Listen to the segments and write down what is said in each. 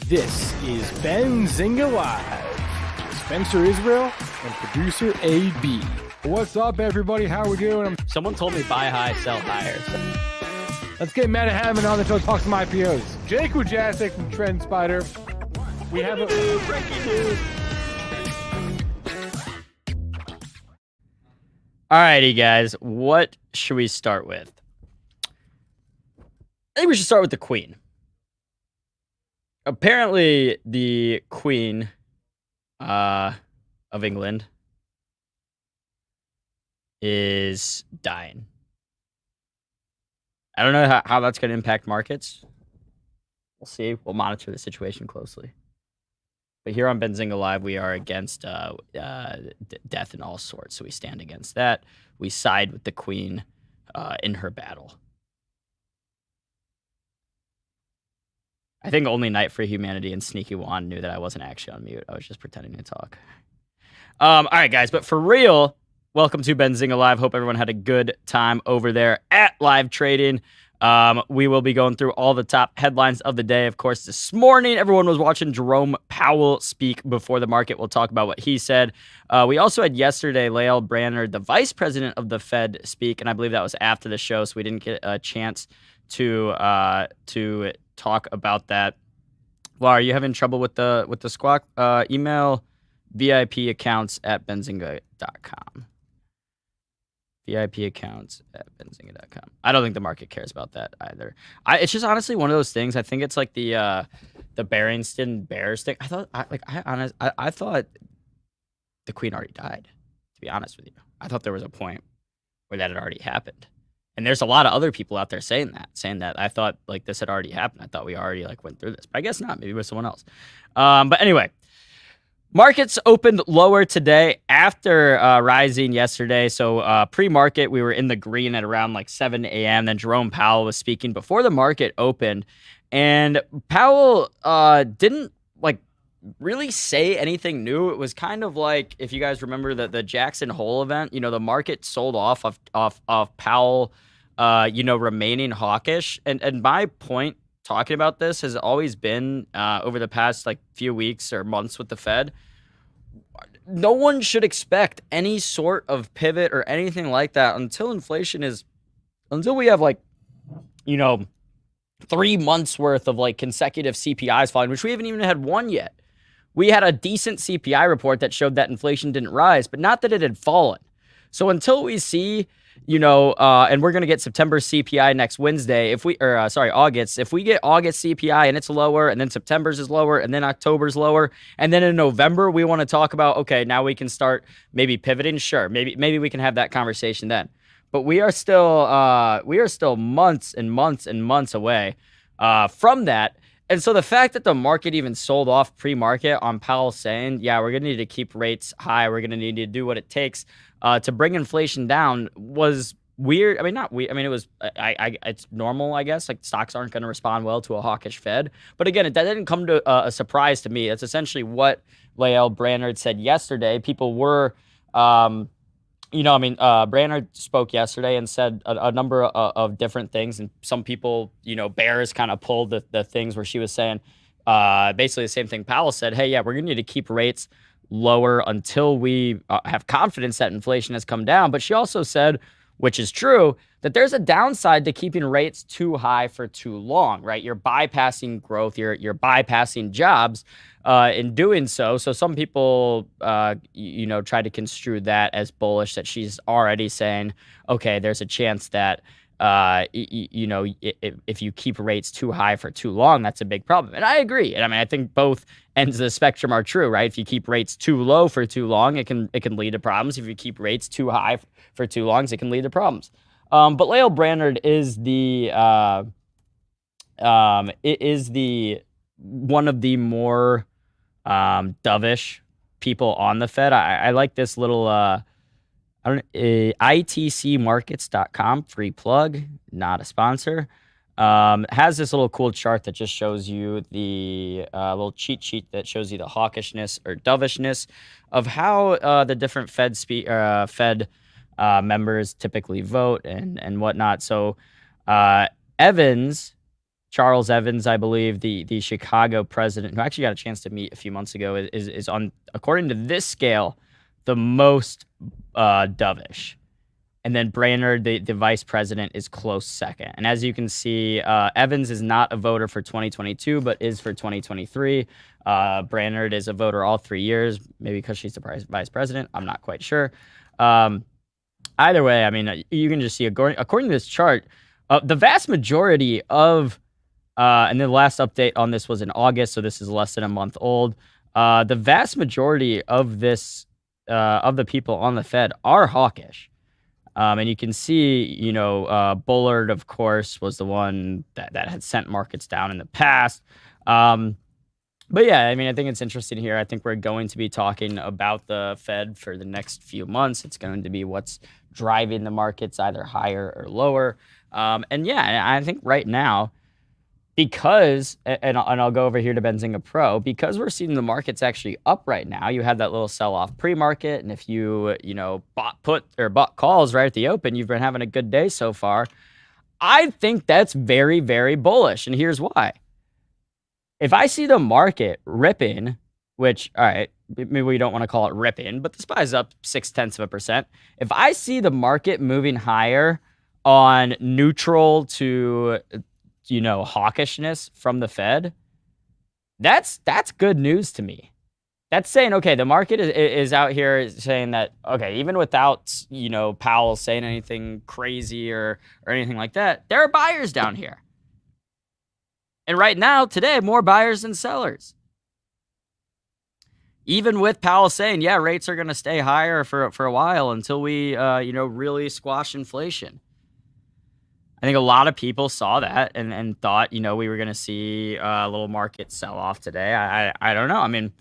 This is Benzinga Live. Spencer Israel and producer AB. What's up, everybody? How we doing? Someone told me buy high, sell higher. Let's get Matt Hammond on the show to talk some IPOs. Jake Wujasek from Trend Spider. We have a breaking news. Alrighty, guys. What should we start with? I think we should start with the Queen. Apparently, the Queen of England is dying. I don't know how that's going to impact markets. We'll see. We'll monitor the situation closely. But here on Benzinga Live, we are against death in all sorts. So we stand against that. We side with the Queen in her battle. I think only Night for Humanity and Sneaky Juan knew that I wasn't actually on mute. I was just pretending to talk. All right, guys. But for real, welcome to Benzinga Live. Hope everyone had a good time over there at Live Trading. We will be going through all the top headlines of the day. Of course, this morning, everyone was watching Jerome Powell speak before the market. We'll talk about what he said. We also had yesterday, Lael Brainerd, the vice president of the Fed, speak, and I believe that was after the show, so we didn't get a chance to talk about that. Well, are you having trouble with the squawk? Email VIP accounts at benzinga.com. VIP accounts at benzinga.com. I don't think the market cares about that either. It's just honestly one of those things. I think it's like the Barrington Bears thing. I thought the Queen already died, to be honest with you. I thought there was a point where that had already happened. And there's a lot of other people out there saying that. I thought like this had already happened. I thought we already like went through this, but I guess not. Maybe with someone else. But anyway, markets opened lower today after rising yesterday. So pre-market, we were in the green at around like 7 a.m. Then Jerome Powell was speaking before the market opened. And Powell didn't like really say anything new. It was kind of like, if you guys remember the Jackson Hole event, the market sold off of Powell, remaining hawkish. And my point talking about this has always been over the past like few weeks or months with the Fed. No one should expect any sort of pivot or anything like that until we have like, 3 months worth of like consecutive CPIs falling, which we haven't even had one yet. We had a decent CPI report that showed that inflation didn't rise, but not that it had fallen. So until we see, and we're going to get September CPI next Wednesday, August. If we get August CPI and it's lower, and then September's is lower, and then October's lower, and then in November we want to talk about, okay, now we can start maybe pivoting. Sure, maybe we can have that conversation then. But we are still months and months and months away from that. And so the fact that the market even sold off pre-market on Powell saying, yeah, we're going to need to keep rates high, we're going to need to do what it takes to bring inflation down was weird. I mean, not weird. I mean, it was, it's normal, I guess. Like, stocks aren't going to respond well to a hawkish Fed. But again, that didn't come to a surprise to me. That's essentially what Lael Brainerd said yesterday. People were, Brainerd spoke yesterday and said a number of different things, and some people, bears kind of pulled the things where she was saying basically the same thing Powell said. Hey, yeah, we're going to need to keep rates lower until we have confidence that inflation has come down. But she also said, which is true, that there's a downside to keeping rates too high for too long, right? You're bypassing growth, you're bypassing jobs in doing so. So some people, try to construe that as bullish, that she's already saying, okay, there's a chance that, if you keep rates too high for too long, that's a big problem. And I agree. And I mean, I think both ends of the spectrum are true, right? If you keep rates too low for too long, it can lead to problems. If you keep rates too high for too long, it can lead to problems. But Lael Brainerd is the one of the more dovish people on the Fed. I like this little itcmarkets.com, free plug, not a sponsor. Has this little cool chart that just shows you the little cheat sheet that shows you the hawkishness or dovishness of how the different Fed members typically vote and whatnot. So Evans Charles Evans, I believe, the Chicago president, who I actually got a chance to meet a few months ago, is on, according to this scale, the most dovish. And then Brainerd, the vice president, is close second. And as you can see, Evans is not a voter for 2022, but is for 2023. Brainerd is a voter all 3 years, maybe because she's the vice president. I'm not quite sure. Either way, I mean, you can just see, according to this chart, the vast majority of, and the last update on this was in August, so this is less than a month old. The vast majority of this, of the people on the Fed are hawkish. And you can see, Bullard, of course, was the one that had sent markets down in the past. But yeah, I mean, I think it's interesting here. I think we're going to be talking about the Fed for the next few months. It's going to be what's driving the markets either higher or lower. And yeah, I think right now, because, and I'll go over here to Benzinga Pro, because we're seeing the markets actually up right now. You had that little sell-off pre-market, and if you, bought calls right at the open, you've been having a good day so far. I think that's very, very bullish, and here's why. If I see the market ripping, which, all right, maybe we don't want to call it ripping, but the SPY's up 0.6%. If I see the market moving higher on neutral to hawkishness from the Fed, that's good news to me. That's saying, okay, the market is out here saying that, okay, even without, Powell saying anything crazy or anything like that, there are buyers down here. And right now, today, more buyers than sellers. Even with Powell saying, yeah, rates are going to stay higher for a while until we, really squash inflation. I think a lot of people saw that and thought, we were going to see a little market sell off today. I don't know. I mean,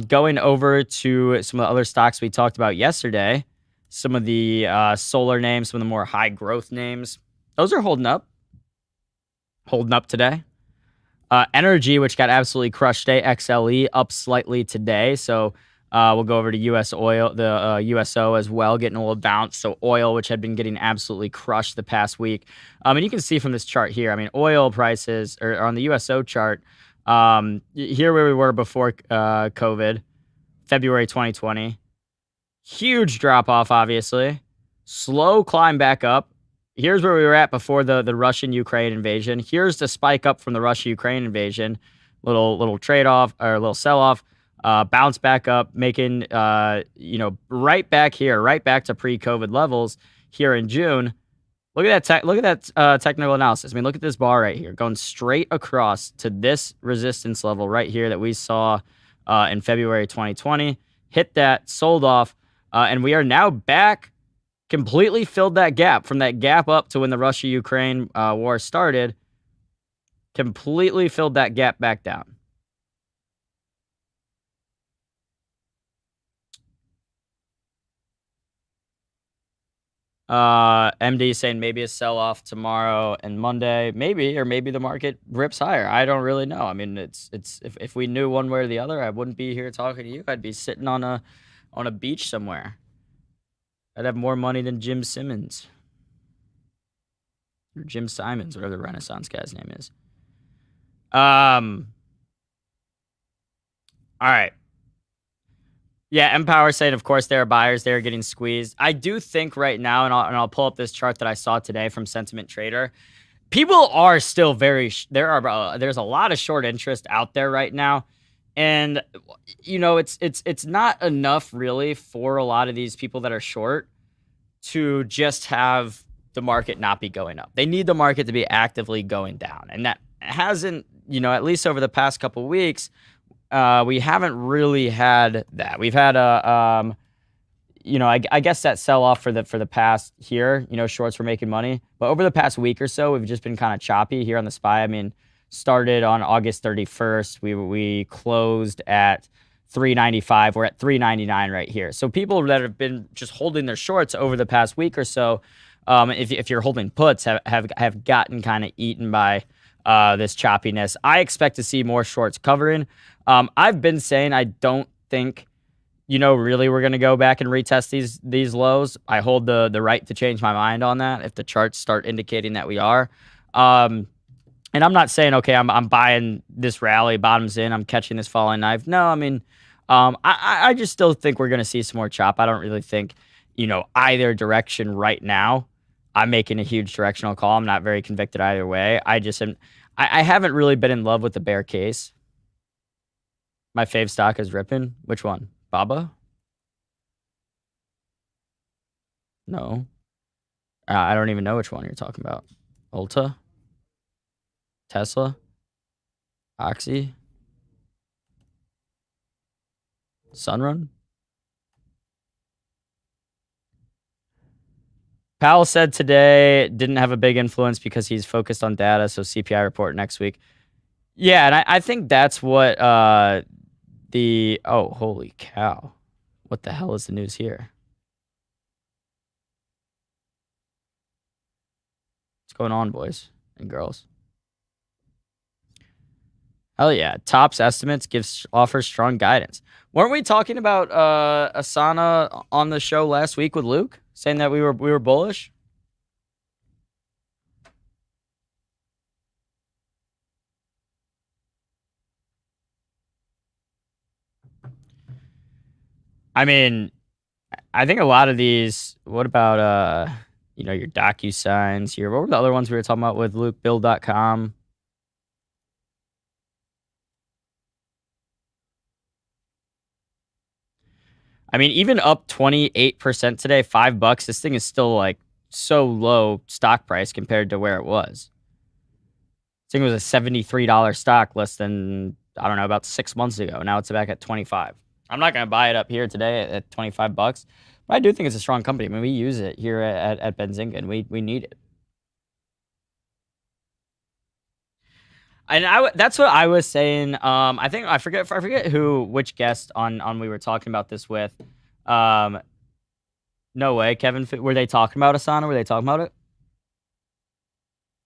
going over to some of the other stocks we talked about yesterday, some of the solar names, some of the more high growth names, those are holding up today. Energy, which got absolutely crushed today, XLE up slightly today. So we'll go over to US oil, the USO as well, getting a little bounce. So oil, which had been getting absolutely crushed the past week. And you can see from this chart here, I mean, oil prices are on the USO chart. Here where we were before COVID, February 2020. Huge drop off, obviously. Slow climb back up. Here's where we were at before the Russian-Ukraine invasion. Here's the spike up from the Russia-Ukraine invasion. Little trade-off or a little sell-off. Bounce back up, making, right back here, right back to pre-COVID levels here in June. Look at that technical analysis. I mean, look at this bar right here, going straight across to this resistance level right here that we saw in February 2020. Hit that, sold off, and we are now back. Completely filled that gap from that gap up to when the Russia-Ukraine war started. Completely filled that gap back down. MD saying maybe a sell-off tomorrow and Monday, maybe the market rips higher. I don't really know. I mean, it's if we knew one way or the other, I wouldn't be here talking to you. I'd be sitting on a beach somewhere. I'd have more money than Jim Simmons or Jim Simons, whatever the Renaissance guy's name is. All right. Yeah, Empower saying, of course, there are buyers. They're getting squeezed. I do think right now, and I'll pull up this chart that I saw today from Sentiment Trader. People are still there's a lot of short interest out there right now. And, it's not enough really for a lot of these people that are short to just have the market not be going up. They need the market to be actively going down. And that hasn't, at least over the past couple of weeks, we haven't really had that. We've had I guess that sell off for the past here, shorts were making money. But over the past week or so, we've just been kind of choppy here on the SPY. I mean, started on August 31st. We closed at 395. We're at 399 right here. So people that have been just holding their shorts over the past week or so, if you're holding puts, have gotten kind of eaten by this choppiness. I expect to see more shorts covering. I've been saying I don't think, really we're going to go back and retest these lows. I hold the right to change my mind on that if the charts start indicating that we are. And I'm not saying, okay, I'm buying this rally, bottoms in, I'm catching this falling knife. No, I mean, I just still think we're going to see some more chop. I don't really think, either direction right now. I'm making a huge directional call. I'm not very convicted either way. I just am. I haven't really been in love with the bear case. My fave stock is ripping. Which one? Baba? No. I don't even know which one you're talking about. Ulta? Tesla? Oxy? Sunrun? Powell said today didn't have a big influence because he's focused on data, so CPI report next week. Yeah, and I think that's what oh, holy cow. What the hell is the news here? What's going on, boys and girls? Hell yeah. Tops estimates offers strong guidance. Weren't we talking about Asana on the show last week with Luke, saying that we were bullish? I mean, I think a lot of these, what about your DocuSigns here? What were the other ones we were talking about with Luke? Bill.com. I mean, even up 28% today, $5. This thing is still like so low stock price compared to where it was. I think it was a $73 stock less than, I don't know, about 6 months ago. Now it's back at 25. I'm not going to buy it up here today at $25, but I do think it's a strong company. I mean, we use it here at Benzinga, and we need it. And that's what I was saying. I think I forget which guest on we were talking about this with. No way, Kevin. Were they talking about Asana? Were they talking about it?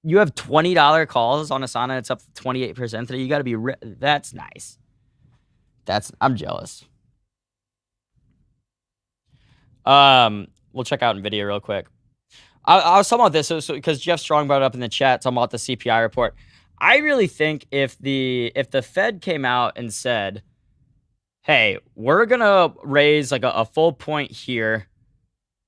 You have $20 calls on Asana. It's up 28% today. You got to be. That's nice. I'm jealous. We'll check out NVIDIA real quick. I was talking about this because Jeff Strong brought it up in the chat, talking about the CPI report. I really think if the Fed came out and said, hey, we're gonna raise like a full point here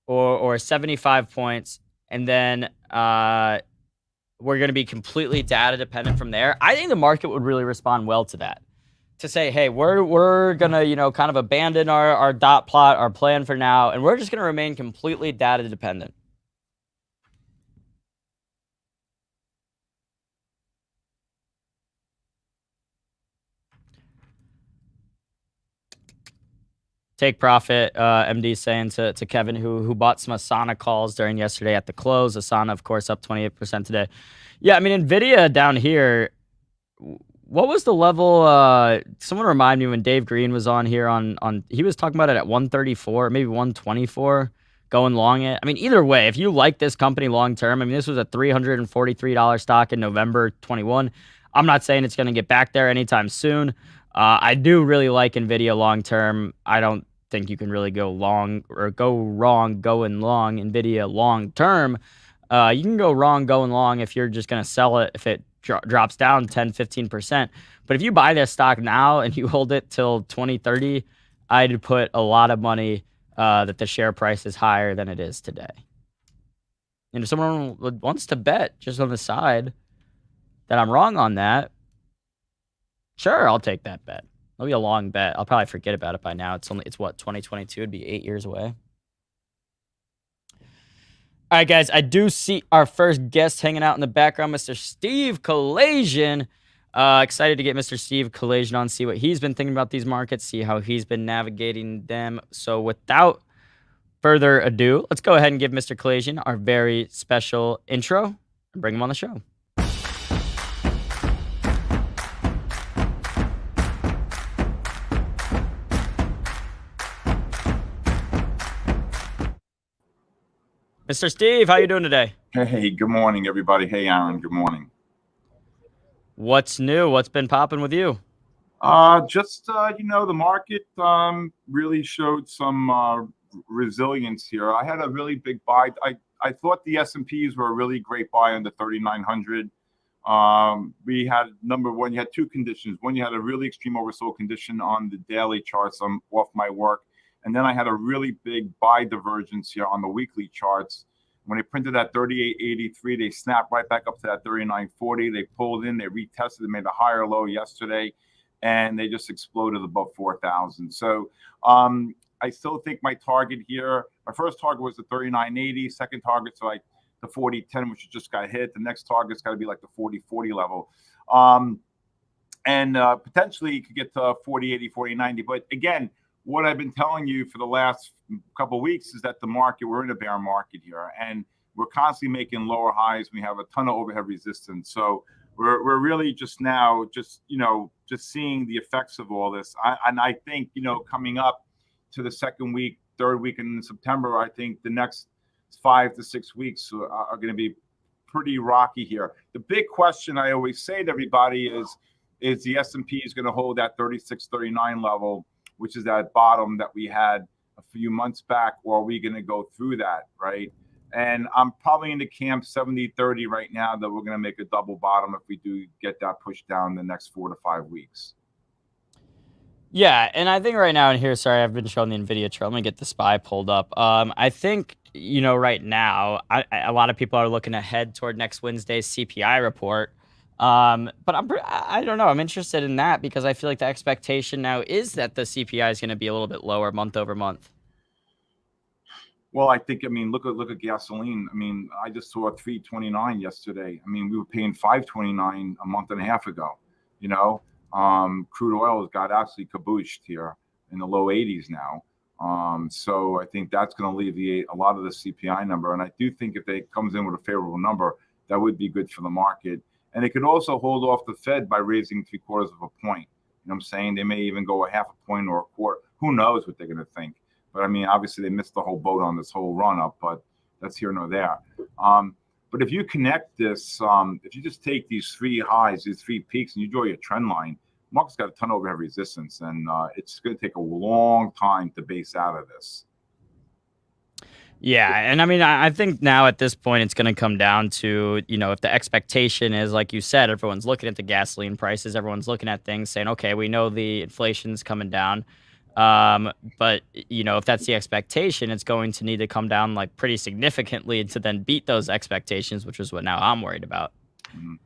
or 75 points, and then we're gonna be completely data dependent from there, I think the market would really respond well to that. To say, hey, we're gonna, kind of abandon our dot plot, our plan for now, and we're just gonna remain completely data dependent. Take profit, MD saying to Kevin, who bought some Asana calls during yesterday at the close. Asana, of course, up 28% today. Yeah, I mean, NVIDIA down here, what was the level? Someone remind me when Dave Green was on here he was talking about it at 134, maybe 124, going long it. I mean, either way, if you like this company long term, I mean, this was a $343 stock in November 21. I'm not saying it's going to get back there anytime soon. I do really like NVIDIA long term. I don't think you can really go long or go wrong going long NVIDIA long term. You can go wrong going long if you're just going to sell it if it drops down 10-15%. But if you buy this stock now and you hold it till 2030, I'd put a lot of money that the share price is higher than it is today. And if someone wants to bet just on the side that I'm wrong on that, sure, I'll take that bet. It'll be a long bet. I'll probably forget about it by now. It's what, 2022? It'd be 8 years away. All right, guys, I do see our first guest hanging out in the background, Mr. Steve Kalasian. Excited to get Mr. Steve Kalasian on, see what he's been thinking about these markets, see how he's been navigating them. So without further ado, let's go ahead and give Mr. Kalasian our very special intro and bring him on the show. Mr. Steve, how you doing today? Hey, good morning, everybody. Hey, Aaron, good morning. What's new? What's been popping with you? The market really showed some resilience here. I had a really big buy. I thought the S&Ps were a really great buy under 3,900. We had number one, you had two conditions. One, you had a really extreme oversold condition on the daily charts. I'm off my work. And then I had a really big buy divergence here on the weekly charts. When they printed that 38.83, they snapped right back up to that 39.40. They pulled in, they retested, they made a higher low yesterday, and they just exploded above 4,000. So I still think my target here, my first target was the 39.80, second target's like the 40.10, which just got hit. The next target's got to be like the 40.40 level. And potentially you could get to 40.80, 40.90. But again, what I've been telling you for the last couple of weeks is that the market, we're in a bear market here, and we're constantly making lower highs. We have a ton of overhead resistance. So we're really just now just seeing the effects of all this. And I think, coming up to the second week, third week in September, I think the next 5 to 6 weeks are going to be pretty rocky here. The big question I always say to everybody is the S&P is going to hold that 36.39 level, which is that bottom that we had a few months back, or are we going to go through that, right? And I'm probably in the camp 70-30 right now that we're going to make a double bottom if we do get that pushed down the next 4 to 5 weeks. Yeah, and I think right now in here, sorry, I've been showing the NVIDIA chart. Let me get the SPY pulled up. I think, right now, a lot of people are looking ahead toward next Wednesday's CPI report. But I don't know. I'm interested in that because I feel like the expectation now is that the CPI is going to be a little bit lower month over month. Well, I think, look at gasoline. I just saw $3.29 yesterday. We were paying $5.29 a month and a half ago, Crude oil has got absolutely cabooshed here in the low 80s now. So I think that's going to alleviate a lot of the CPI number. And I do think if it comes in with a favorable number, that would be good for the market. And it could also hold off the Fed by raising 0.75 of a point. You know what I'm saying? They may even go a half a point or a quarter. Who knows what they're going to think? But obviously they missed the whole boat on this whole run up, but that's here nor there. But if you connect this, if you just take these three highs, these three peaks, and you draw your trend line, the market's got a ton of overhead resistance, and it's going to take a long time to base out of this. Yeah, and I think now at this point it's going to come down to, if the expectation is, like you said, everyone's looking at the gasoline prices, everyone's looking at things saying, okay, we know the inflation's coming down. But if that's the expectation, it's going to need to come down like pretty significantly to then beat those expectations, which is what now I'm worried about. Mm-hmm.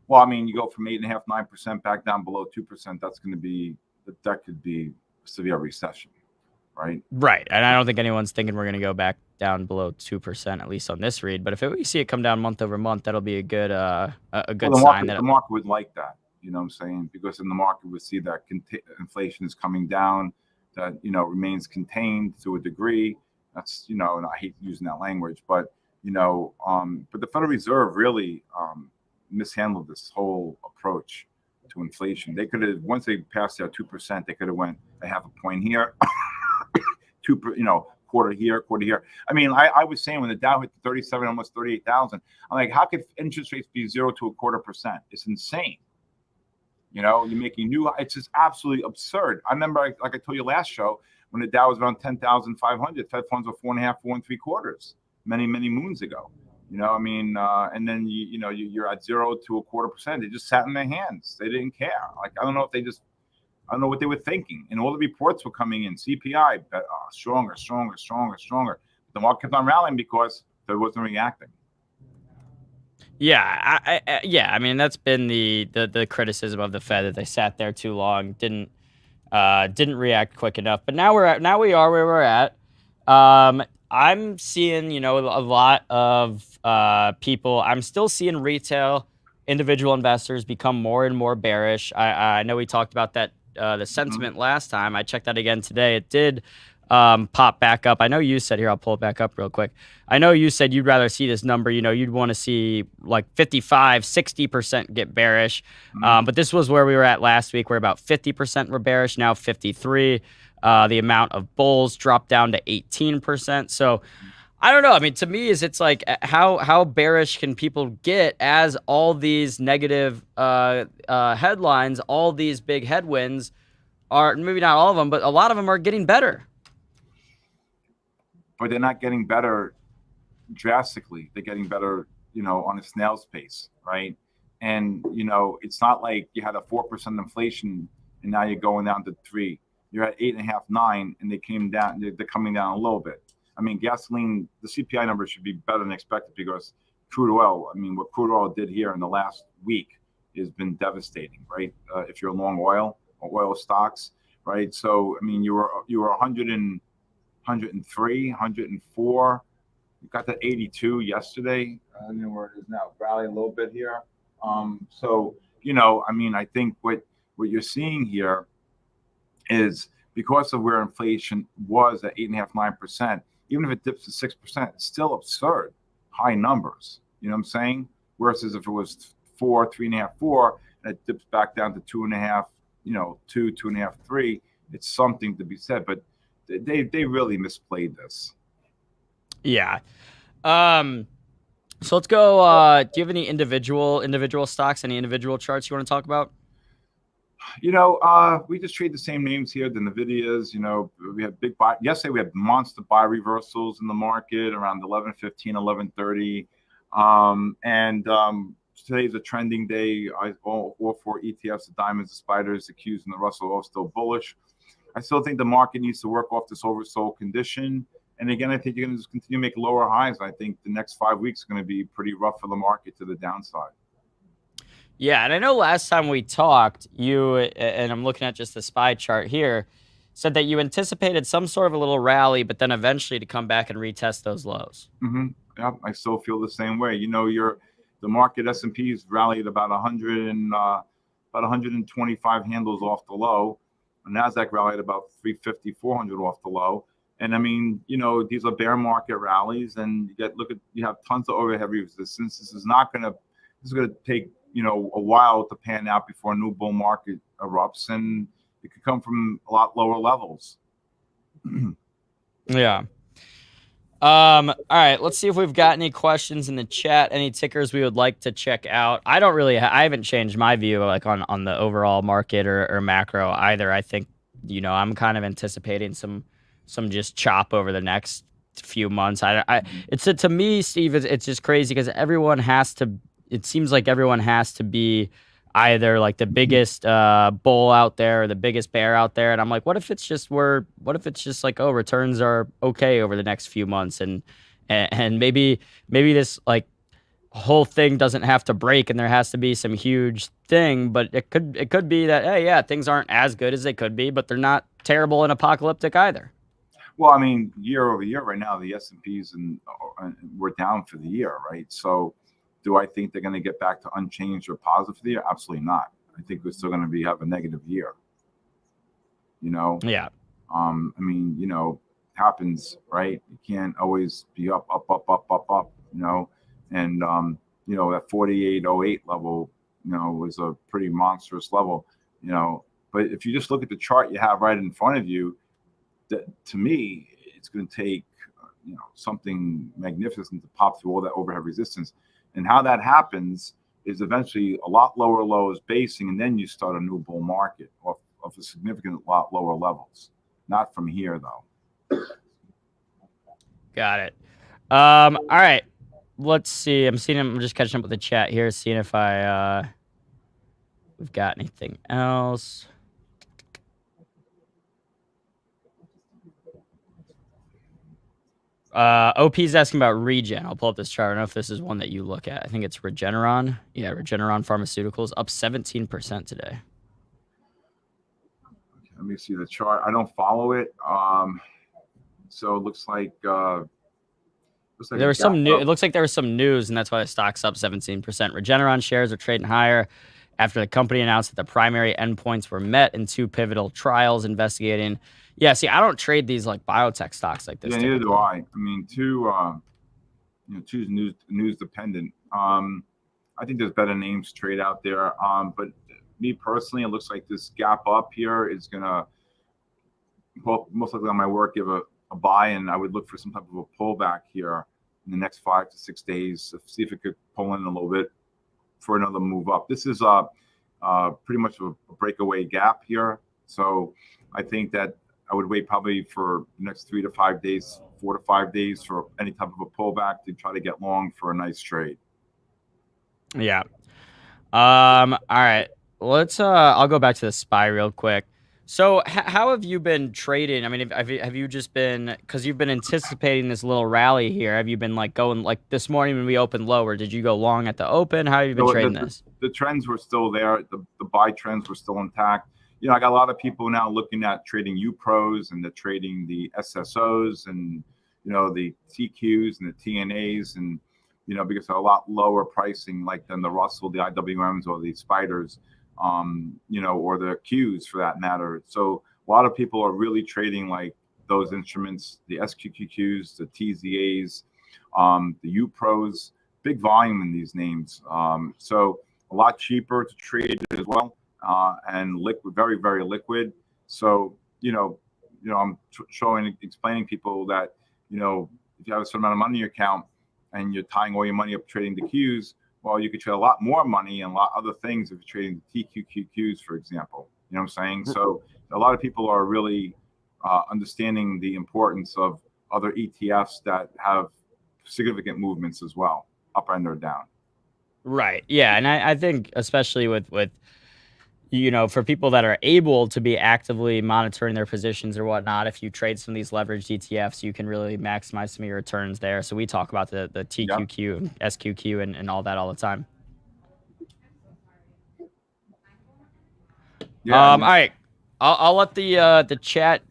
Well, you go from 8.5%, 9% back down below 2%. That could be a severe recession, right? Right, and I don't think anyone's thinking we're going to go back down below 2%, at least on this read. But if we see it come down month over month, that'll be a good sign. The market would like that, you know what I'm saying? Because then the market would see that inflation is coming down, that remains contained to a degree. That's and I hate using that language, but but the Federal Reserve really mishandled this whole approach to inflation. They could have, once they passed that 2%, they could have went a half a point here, quarter here. I was saying when the Dow hit 37, almost 38,000, I'm like, how could interest rates be 0 to 0.25%? It's insane. You're making it's just absolutely absurd. I remember, like I told you last show, when the Dow was around 10,500, Fed funds were 4.5, 4.75, many moons ago. And then you're at 0 to 0.25%. They just sat in their hands. They didn't care. Like, I don't know what they were thinking. And all the reports were coming in. CPI stronger. But the market kept on rallying because they wasn't reacting. Yeah, that's been the criticism of the Fed, that they sat there too long, didn't react quick enough. But now we are where we're at. I'm seeing a lot of people. I'm still seeing retail individual investors become more and more bearish. I know we talked about that the sentiment last time. I checked that again today. It did pop back up. I know you said, here, I'll pull it back up real quick. I know you said you'd rather see this number, you'd want to see like 55, 60% get bearish. But this was where we were at last week, where about 50% were bearish, now 53. The amount of bulls dropped down to 18%. So I don't know. To me, it's like, how bearish can people get as all these negative headlines, all these big headwinds are, maybe not all of them, but a lot of them are getting better. But they're not getting better drastically. They're getting better, on a snail's pace, right? And, you know, it's not like you had a 4% inflation and now you're going down to 3. You're at 8.5, 9, and they came down. They're coming down a little bit. I mean, gasoline, the CPI numbers should be better than expected because crude oil, I mean, what crude oil did here in the last week has been devastating, right? If you're long oil or oil stocks, right? So, I mean, you were 103, 104. You got that 82 yesterday. I don't know where it is now. Rally a little bit here. So, you know, I mean, I think what you're seeing here is because of where inflation was at 8.5, 9%, even if it dips to 6%, it's still absurd high numbers. You know what I'm saying? Versus if it was 4, 3.5, 4, and it dips back down to 2.5, you know, 2, 2.5, 3, it's something to be said. But they really misplayed this. Yeah. So let's go. Do you have any individual stocks, any individual charts you want to talk about? You know, we just trade the same names here, the Nvidias. You know, we have big buy. Yesterday we had monster buy reversals in the market around 11:15, 11:30, today's a trending day. All 4 ETFs, the diamonds, the spiders, the Qs, and the Russell are still bullish. I still think the market needs to work off this oversold condition. And again, I think you're going to just continue to make lower highs. I think the next 5 weeks are going to be pretty rough for the market to the downside. Yeah, and I know last time we talked, you, and I'm looking at just the SPY chart here, said that you anticipated some sort of a little rally, but then eventually to come back and retest those lows. Mm-hmm. Yeah, I still feel the same way. You know, the market S&P's rallied about 125 handles off the low. NASDAQ rallied about 350, 400 off the low. And I mean, you know, these are bear market rallies, and you have tons of overhead resistance. This is going to take, you know, a while to pan out before a new bull market erupts, and it could come from a lot lower levels. Yeah. All right, let's see if we've got any questions in the chat, any tickers we would like to check out. I haven't changed my view like on the overall market or macro either. I think, you know, I'm kind of anticipating some just chop over the next few months. To me, Steve, it's just crazy because it seems like everyone has to be either like the biggest bull out there or the biggest bear out there. And I'm like, what if it's just like, oh, returns are okay over the next few months, and maybe this like whole thing doesn't have to break and there has to be some huge thing, but it could be that, hey, yeah, things aren't as good as they could be, but they're not terrible and apocalyptic either. Well, I mean, year over year right now, the S&Ps we're down for the year, right? So do I think they're going to get back to unchanged or positive for the year? Absolutely not. I think we're still going to have a negative year. You know? Yeah. I mean, you know, happens, right? You can't always be up, you know? And, you know, that 48.08 level, you know, was a pretty monstrous level, you know. But if you just look at the chart you have right in front of you, to me, it's going to take, you know, something magnificent to pop through all that overhead resistance. And how that happens is eventually a lot lower lows basing, and then you start a new bull market of a significant lot lower levels. Not from here, though. Got it. All right. Let's see. I'm just catching up with the chat here, seeing if we've got anything else. OP's asking about Regen. I'll pull up this chart. I don't know if this is one that you look at. I think it's Regeneron. Yeah, Regeneron Pharmaceuticals up 17% today. Let me see the chart. I don't follow it. So it looks like there was some new. It looks like there was some news, and that's why the stock's up 17%. Regeneron shares are trading higher after the company announced that the primary endpoints were met in 2 pivotal trials investigating. Yeah, see, I don't trade these like biotech stocks like this. Yeah, neither do I. I mean, two's news dependent. I think there's better names to trade out there. But me personally, it looks like this gap up here is gonna most likely on my work give a buy, and I would look for some type of a pullback here in the next 5 to 6 days. See if it could pull in a little bit for another move up. This is pretty much a breakaway gap here. So I think that I would wait probably for the next 3 to 5 days, 4 to 5 days for any type of a pullback to try to get long for a nice trade. Yeah. All right. Let's I'll go back to the SPY real quick. So how have you been trading? I mean, have you just been, because you've been anticipating this little rally here? Have you been like going, like this morning when we opened lower? Did you go long at the open? How have you been So trading this? the trends were still there. The buy trends were still intact. You know, I got a lot of people now looking at trading U pros and the trading the SSOs and, you know, the TQs and the TNAs, and, you know, because they're a lot lower pricing like than the Russell, the IWMs, or the Spiders, you know, or the Qs for that matter. So a lot of people are really trading like those instruments, the SQQQs, the TZAs, the U pros, big volume in these names. So a lot cheaper to trade as well, and liquid, very, very liquid. So, I'm explaining people that, you know, if you have a certain amount of money in your account and you're tying all your money up trading the Qs, well, you could trade a lot more money and a lot other things if you're trading the TQQQs, for example. You know what I'm saying? So a lot of people are really understanding the importance of other ETFs that have significant movements as well, up and or down. Right. Yeah. And I think especially with for people that are able to be actively monitoring their positions or whatnot, if you trade some of these leveraged ETFs, you can really maximize some of your returns there. So we talk about the TQQ and SQQ and all that all the time. Yeah. All right. I'll let the chat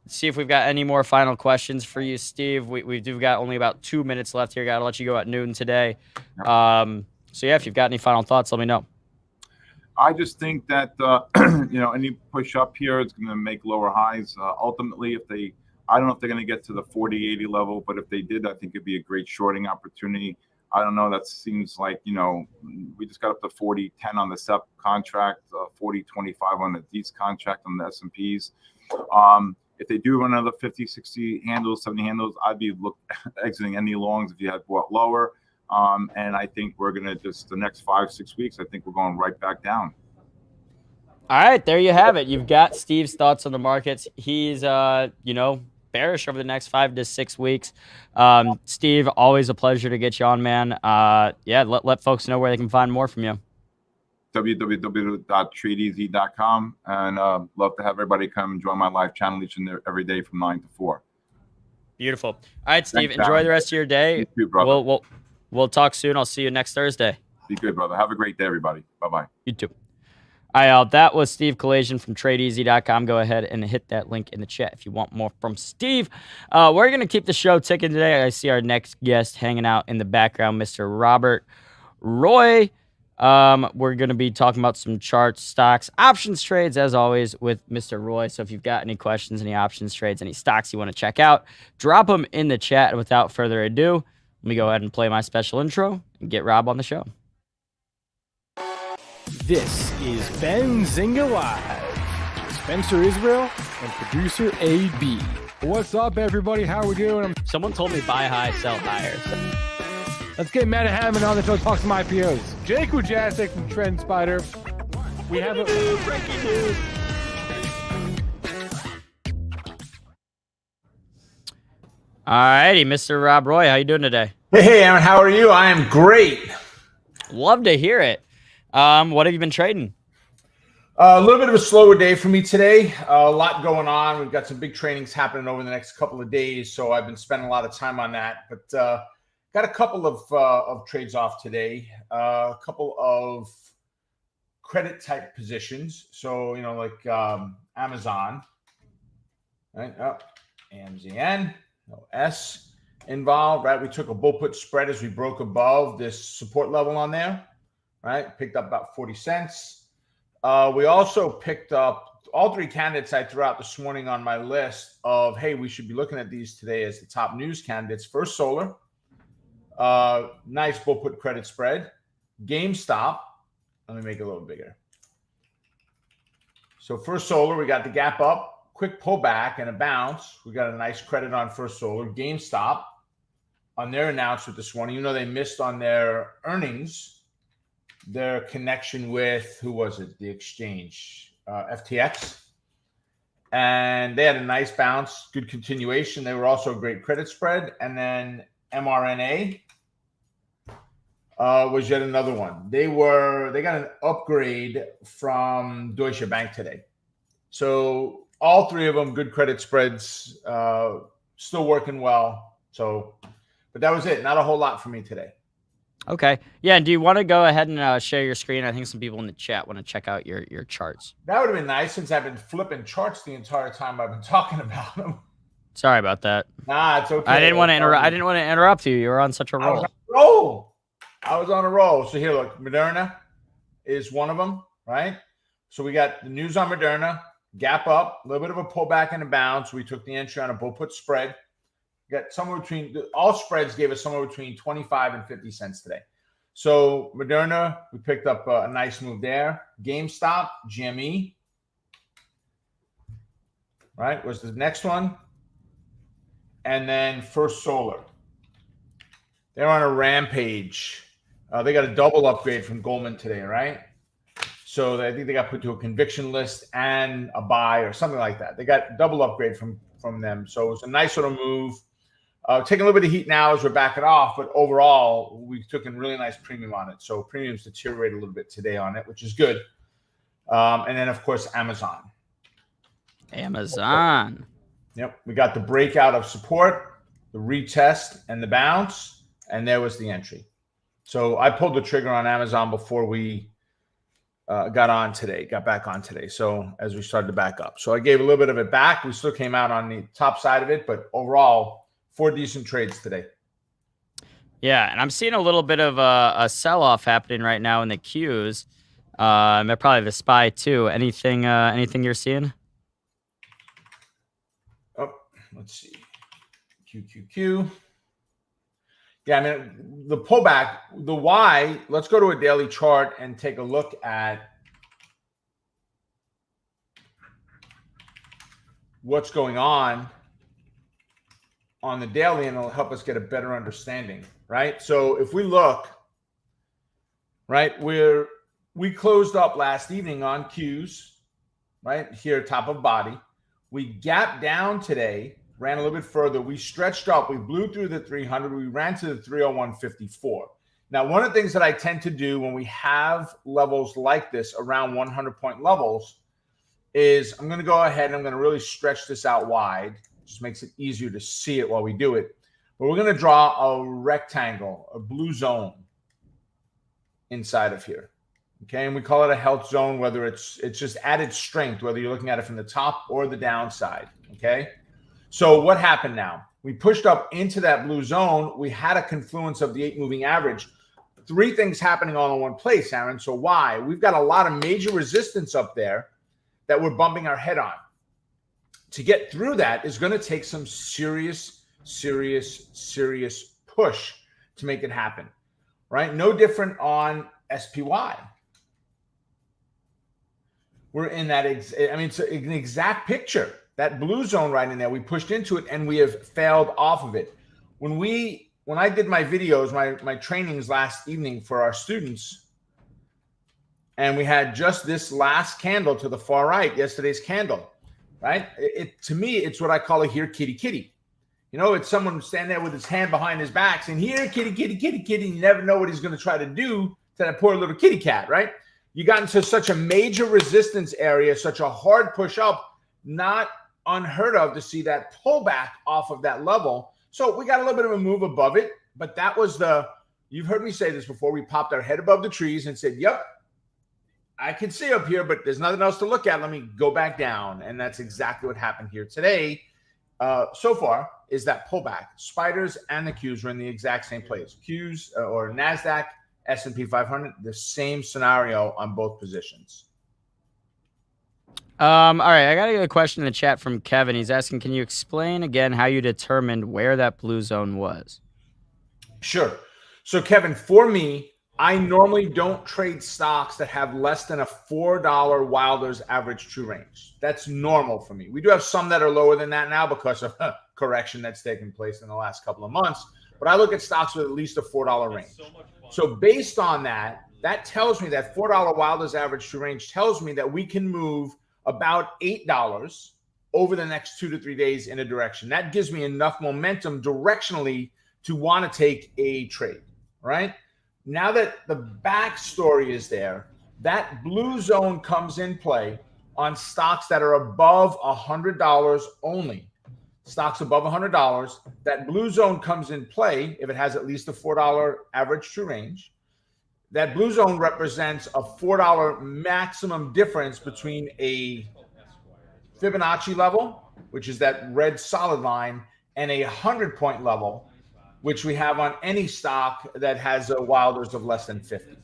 see if we've got any more final questions for you, Steve. We do got only about 2 minutes left here. Got to let you go at noon today. So yeah, if you've got any final thoughts, let me know. I just think that any push up here is going to make lower highs. Ultimately, I don't know if they're going to get to the 40-80 level, but if they did, I think it'd be a great shorting opportunity. I don't know. That seems like, we just got up to 40-10 on the SEP contract, 40-25 on the DEETS contract on the S&Ps. If they do run another 50, 60 handles, 70 handles, I'd be exiting any longs if you had bought lower. And I think we're going to the next 5-6 weeks, I think we're going right back down. All right, there you have it. You've got Steve's thoughts on the markets. He's, bearish over the next 5 to 6 weeks. Steve, always a pleasure to get you on, man. Let folks know where they can find more from you. www.tradeeasy.com, and love to have everybody come join my live channel each and every day from 9 to 4. Beautiful. All right, Steve, Thanks, enjoy Darren. the rest of your day. You too, brother. We'll talk soon. I'll see you next Thursday. Be good, brother. Have a great day, everybody. Bye-bye. You too. All right, that was Steve Kalajian from TradeEasy.com. Go ahead and hit that link in the chat if you want more from Steve. We're going to keep the show ticking today. I see our next guest hanging out in the background, Mr. Robert Roy. We're going to be talking about some charts, stocks, options trades, as always, with Mr. Roy. So if you've got any questions, any options trades, any stocks you want to check out, drop them in the chat. And without further ado, let me go ahead and play my special intro and get Rob on the show. This is Benzinga Live. Spencer Israel and producer AB. What's up, everybody? How we doing? Someone told me buy high, sell higher. So. Let's get Matt Hammond on the show to talk some IPOs. Jake Wujasek from Trend Spider. We have a breaking news. All righty, Mr. Rob Roy, how you doing today? Hey, Aaron, how are you? I am great. Love to hear it. What have you been trading? A little bit of a slower day for me today. A lot going on. We've got some big trainings happening over the next couple of days, so I've been spending a lot of time on that. But got a couple of trades off today. A couple of credit type positions. So like Amazon, right? Oh, AMZN, no S involved, right? We took a bull put spread as we broke above this support level on there, right? Picked up about 40 cents. We also picked up all three candidates I threw out this morning on my list of, hey, we should be looking at these today as the top news candidates. First Solar, nice bull put credit spread. GameStop, let me make it a little bigger. So First Solar, we got the gap up, quick pullback and a bounce. We got a nice credit on First Solar. GameStop, on their announcement this morning, they missed on their earnings, their connection with, who was it? The exchange, FTX. And they had a nice bounce, good continuation. They were also a great credit spread. And then mRNA, was yet another one. They got an upgrade from Deutsche Bank today. So all three of them, good credit spreads, still working well. So, but that was it. Not a whole lot for me today. Okay. Yeah. And do you want to go ahead and share your screen? I think some people in the chat want to check out your charts. That would have been nice since I've been flipping charts the entire time I've been talking about them. Sorry about that. Nah, it's okay. I didn't want to interrupt. I didn't want to interrupt you. You were on such a roll. I was on a roll. So here, look, Moderna is one of them, right? So we got the news on Moderna, gap up, a little bit of a pullback and a bounce. We took the entry on a bull put spread. Got somewhere between all spreads gave us somewhere between 25 and 50 cents today. So Moderna, we picked up a nice move there. GameStop, GME, right, was the next one. And then First Solar. They're on a rampage. They got a double upgrade from Goldman today, right? So I think they got put to a conviction list and a buy or something like that. They got double upgrade from them. So it was a nice sort of move. Taking a little bit of heat now as we're backing off, but overall, we took a really nice premium on it. So premiums deteriorated a little bit today on it, which is good. And then, of course, Amazon. Amazon. Yep. We got the breakout of support, the retest, and the bounce. And there was the entry. So I pulled the trigger on Amazon before we got back on today. So as we started to back up. So I gave a little bit of it back. We still came out on the top side of it, but overall, 4 decent trades today. Yeah, and I'm seeing a little bit of a sell-off happening right now in the Qs. Probably the SPY too. Anything you're seeing? Oh, let's see. QQQ. Yeah, I mean, the pullback, the why, let's go to a daily chart and take a look at what's going on the daily, and it'll help us get a better understanding, right? So if we look, right, we closed up last evening on Qs, right, here, top of body. We gapped down today, ran a little bit further. We stretched up. We blew through the 300. We ran to the 301.54. Now, one of the things that I tend to do when we have levels like this around 100-point levels is I'm going to go ahead and I'm going to really stretch this out wide. Just makes it easier to see it while we do it. But we're going to draw a rectangle, a blue zone inside of here. Okay, and we call it a health zone, whether it's just added strength, whether you're looking at it from the top or the downside. Okay. So what happened now? We pushed up into that blue zone. We had a confluence of the 8 moving average. 3 things happening all in one place, Aaron. So why? We've got a lot of major resistance up there that we're bumping our head on. To get through that is going to take some serious push to make it happen, right? No different on SPY. We're in that, it's an exact picture. That blue zone right in there, we pushed into it and we have failed off of it. When I did my videos, my trainings last evening for our students, and we had just this last candle to the far right, yesterday's candle, right? To me, it's what I call a here kitty kitty. You know, it's someone standing there with his hand behind his back saying, here, kitty, kitty, kitty, kitty. You never know what he's going to try to do to that poor little kitty cat, right? You got into such a major resistance area, such a hard push up, not unheard of to see that pullback off of that level. So we got a little bit of a move above it, but that was you've heard me say this before. We popped our head above the trees and said, yep, I can see up here, but there's nothing else to look at. Let me go back down. And that's exactly what happened here today. So far is that pullback. Spiders and the Qs were in the exact same place. Qs or NASDAQ, S&P 500, the same scenario on both positions. All right, I got a question in the chat from Kevin. He's asking, can you explain again how you determined where that blue zone was? Sure. So, Kevin, for me, I normally don't trade stocks that have less than a $4 Wilder's average true range. That's normal for me. We do have some that are lower than that now because of a correction that's taken place in the last couple of months. But I look at stocks with at least a $4 range. So based on that, that tells me that $4 Wilder's average true range tells me that we can move about $8 over the next 2 to 3 days in a direction. That gives me enough momentum directionally to want to take a trade, right? now that the backstory is there, that blue zone comes in play on stocks that are above $100 only. Stocks above $100, that blue zone comes in play if it has at least a $4 average true range. That blue zone represents a $4 maximum difference between a Fibonacci level, which is that red solid line, and a 100-point level, which we have on any stock that has a Wilders of less than 50.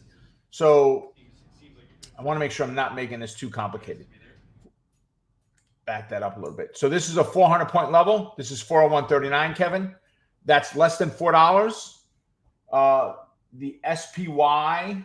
So I want to make sure I'm not making this too complicated. Back that up a little bit. So this is a 400-point level. This is 401.39, Kevin. That's less than $4. The SPY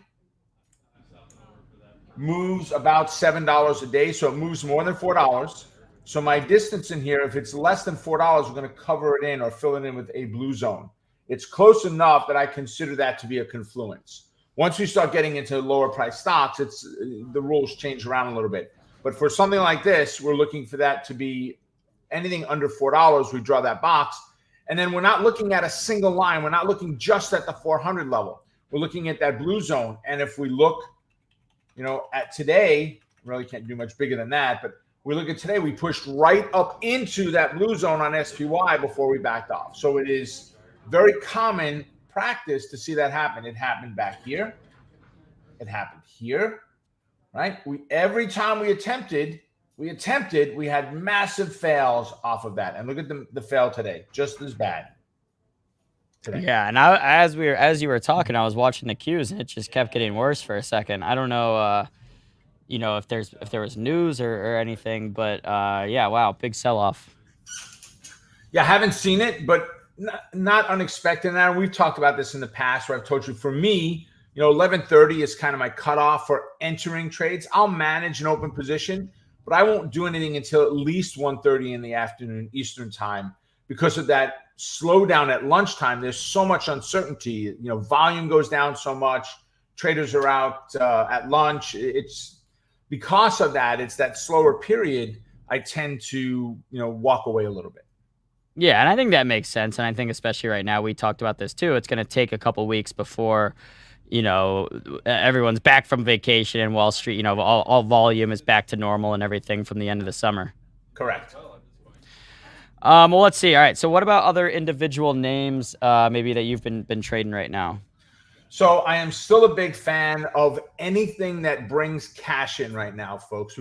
moves about $7 a day, so it moves more than $4. So my distance in here, if it's less than $4, we're going to cover it in or fill it in with a blue zone. It's close enough that I consider that to be a confluence. Once we start getting into lower price stocks, the rules change around a little bit. But for something like this, we're looking for that to be anything under $4. We draw that box. And then we're not looking at a single line. We're not looking just at the 400 level. We're looking at that blue zone. And if we look, at today, really can't do much bigger than that, but we look at today, we pushed right up into that blue zone on SPY before we backed off. So it is very common practice to see that happen. It happened back here. It happened here, right? Every time we attempted, we had massive fails off of that. And look at the fail today, just as bad today. Yeah, and as you were talking, I was watching the cues, and it just kept getting worse for a second. I don't know, if there was news or anything, but yeah, wow, big sell-off. Yeah, I haven't seen it, but not unexpected. Now, we've talked about this in the past where I've told you, for me, 11:30 is kind of my cutoff for entering trades. I'll manage an open position, but I won't do anything until at least 1:30 in the afternoon Eastern time because of that slowdown at lunchtime. There's so much uncertainty. Volume goes down so much. Traders are out at lunch. It's because of that. It's that slower period. I tend to walk away a little bit. Yeah, and I think that makes sense. And I think especially right now, we talked about this too. It's going to take a couple weeks before everyone's back from vacation and Wall Street, all volume is back to normal and everything from the end of the summer. Correct. Well, let's see. All right. So what about other individual names maybe that you've been trading right now? So I am still a big fan of anything that brings cash in right now, folks.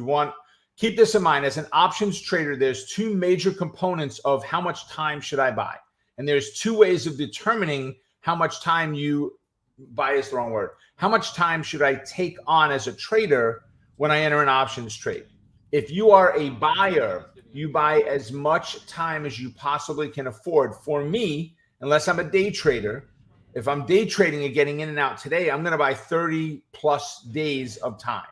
Keep this in mind. As an options trader, there's two major components of how much time should I buy. And there's two ways of determining how much time buy is the wrong word. How much time should I take on as a trader when I enter an options trade? If you are a buyer, you buy as much time as you possibly can afford. For me, unless I'm a day trader, if I'm day trading and getting in and out today, I'm going to buy 30 plus days of time.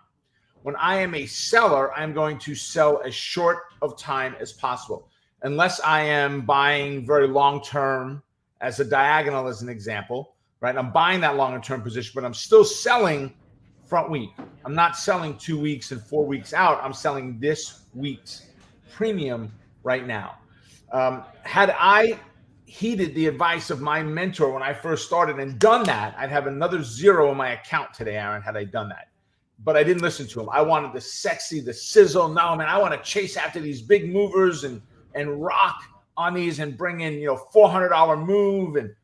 When I am a seller, I'm going to sell as short of time as possible. Unless I am buying very long-term as a diagonal, as an example, right? I'm buying that longer-term position, but I'm still selling front week. I'm not selling 2 weeks and 4 weeks out. I'm selling this week's premium right now. Had I heeded the advice of my mentor when I first started and done that, I'd have another zero in my account today, Aaron, had I done that. But I didn't listen to him. I wanted the sexy, the sizzle. No, man, I want to chase after these big movers and rock on these and bring in, $400 move. And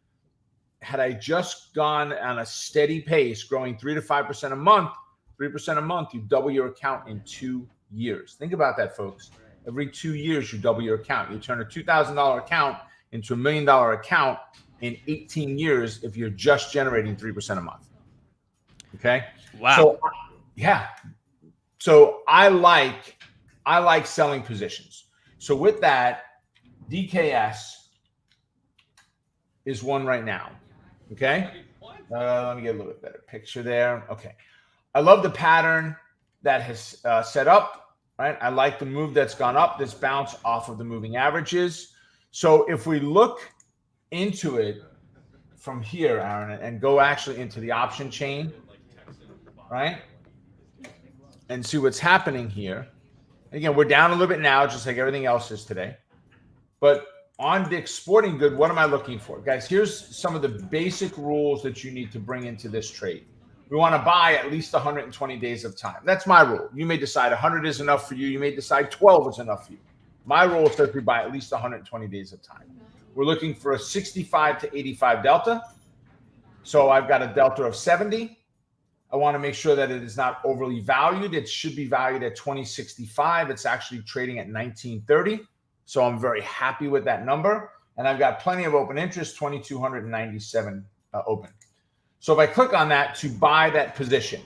had I just gone on a steady pace, growing 3 to 5% a month, 3% a month, you double your account in 2 years. Think about that, folks. Every 2 years, you double your account. You turn a $2,000 account into $1 million account in 18 years if you're just generating 3% a month. Okay? Wow. So, yeah. So I like selling positions. So with that, DKS is one right now. Okay. Let me get a little bit better picture there. Okay. I love the pattern that has set up, right? I like the move that's gone up, this bounce off of the moving averages. So if we look into it from here, Aaron, and go actually into the option chain, right? And see what's happening here. Again, we're down a little bit now, just like everything else is today. But on Dick's Sporting Good, what am I looking for? Guys, here's some of the basic rules that you need to bring into this trade. We want to buy at least 120 days of time. That's my rule. You may decide 100 is enough for you. You may decide 12 is enough for you. My rule says we buy at least 120 days of time. We're looking for a 65 to 85 delta. So I've got a delta of 70. I want to make sure that it is not overly valued. It should be valued at 2065. It's actually trading at 1930. So I'm very happy with that number. And I've got plenty of open interest, 2,297 open. So if I click on that to buy that position,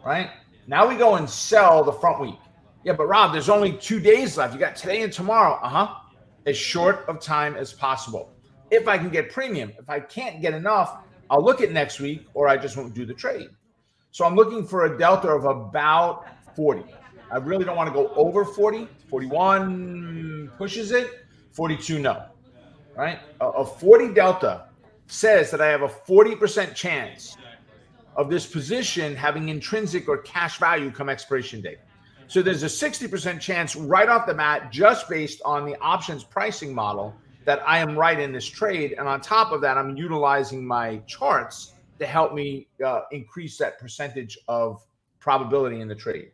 right? Now we go and sell the front week. Yeah, but Rob, there's only 2 days left. You got today and tomorrow. As short of time as possible. If I can get premium. If I can't get enough, I'll look at next week or I just won't do the trade. So I'm looking for a delta of about 40. I really don't want to go over 40. 41 pushes it. 42, no. Right? A 40 delta says that I have a 40% chance of this position having intrinsic or cash value come expiration date. So there's a 60% chance right off the bat, just based on the options pricing model, that I am right in this trade. And on top of that, I'm utilizing my charts to help me increase that percentage of probability in the trade.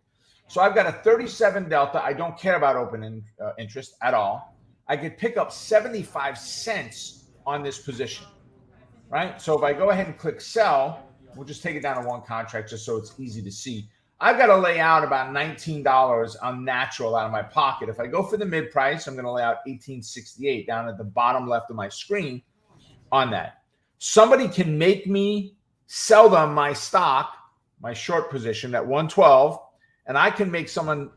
So I've got a 37 delta. I don't care about open interest at all. I could pick up 75 cents on this position, right? So if I go ahead and click sell, we'll just take it down to one contract just so it's easy to see. I've got to lay out about $19 on natural out of my pocket. If I go for the mid price, I'm going to lay out $18.68 down at the bottom left of my screen on that. Somebody can make me sell them my stock, my short position at 112, and I can make someone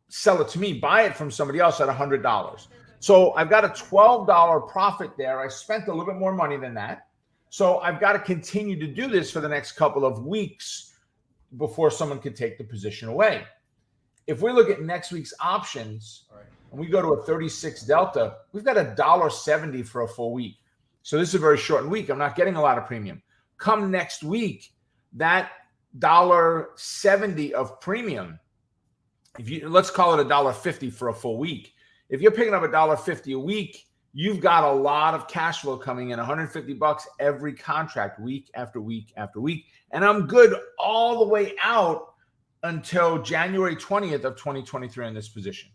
sell it to me, buy it from somebody else at $100. So I've got a $12 profit there. I spent a little bit more money than that. So I've got to continue to do this for the next couple of weeks before someone could take the position away. If we look at next week's options and we go to a 36 delta, we've got $1.70 for a full week. So this is a very shortened week. I'm not getting a lot of premium. Come next week, that $1.70 of premium, let's call it $1.50 for a full week. If you're picking up $1.50 a week, you've got a lot of cash flow coming in, $150 every contract, week after week after week. And I'm good all the way out until January 20th of 2023 in this position.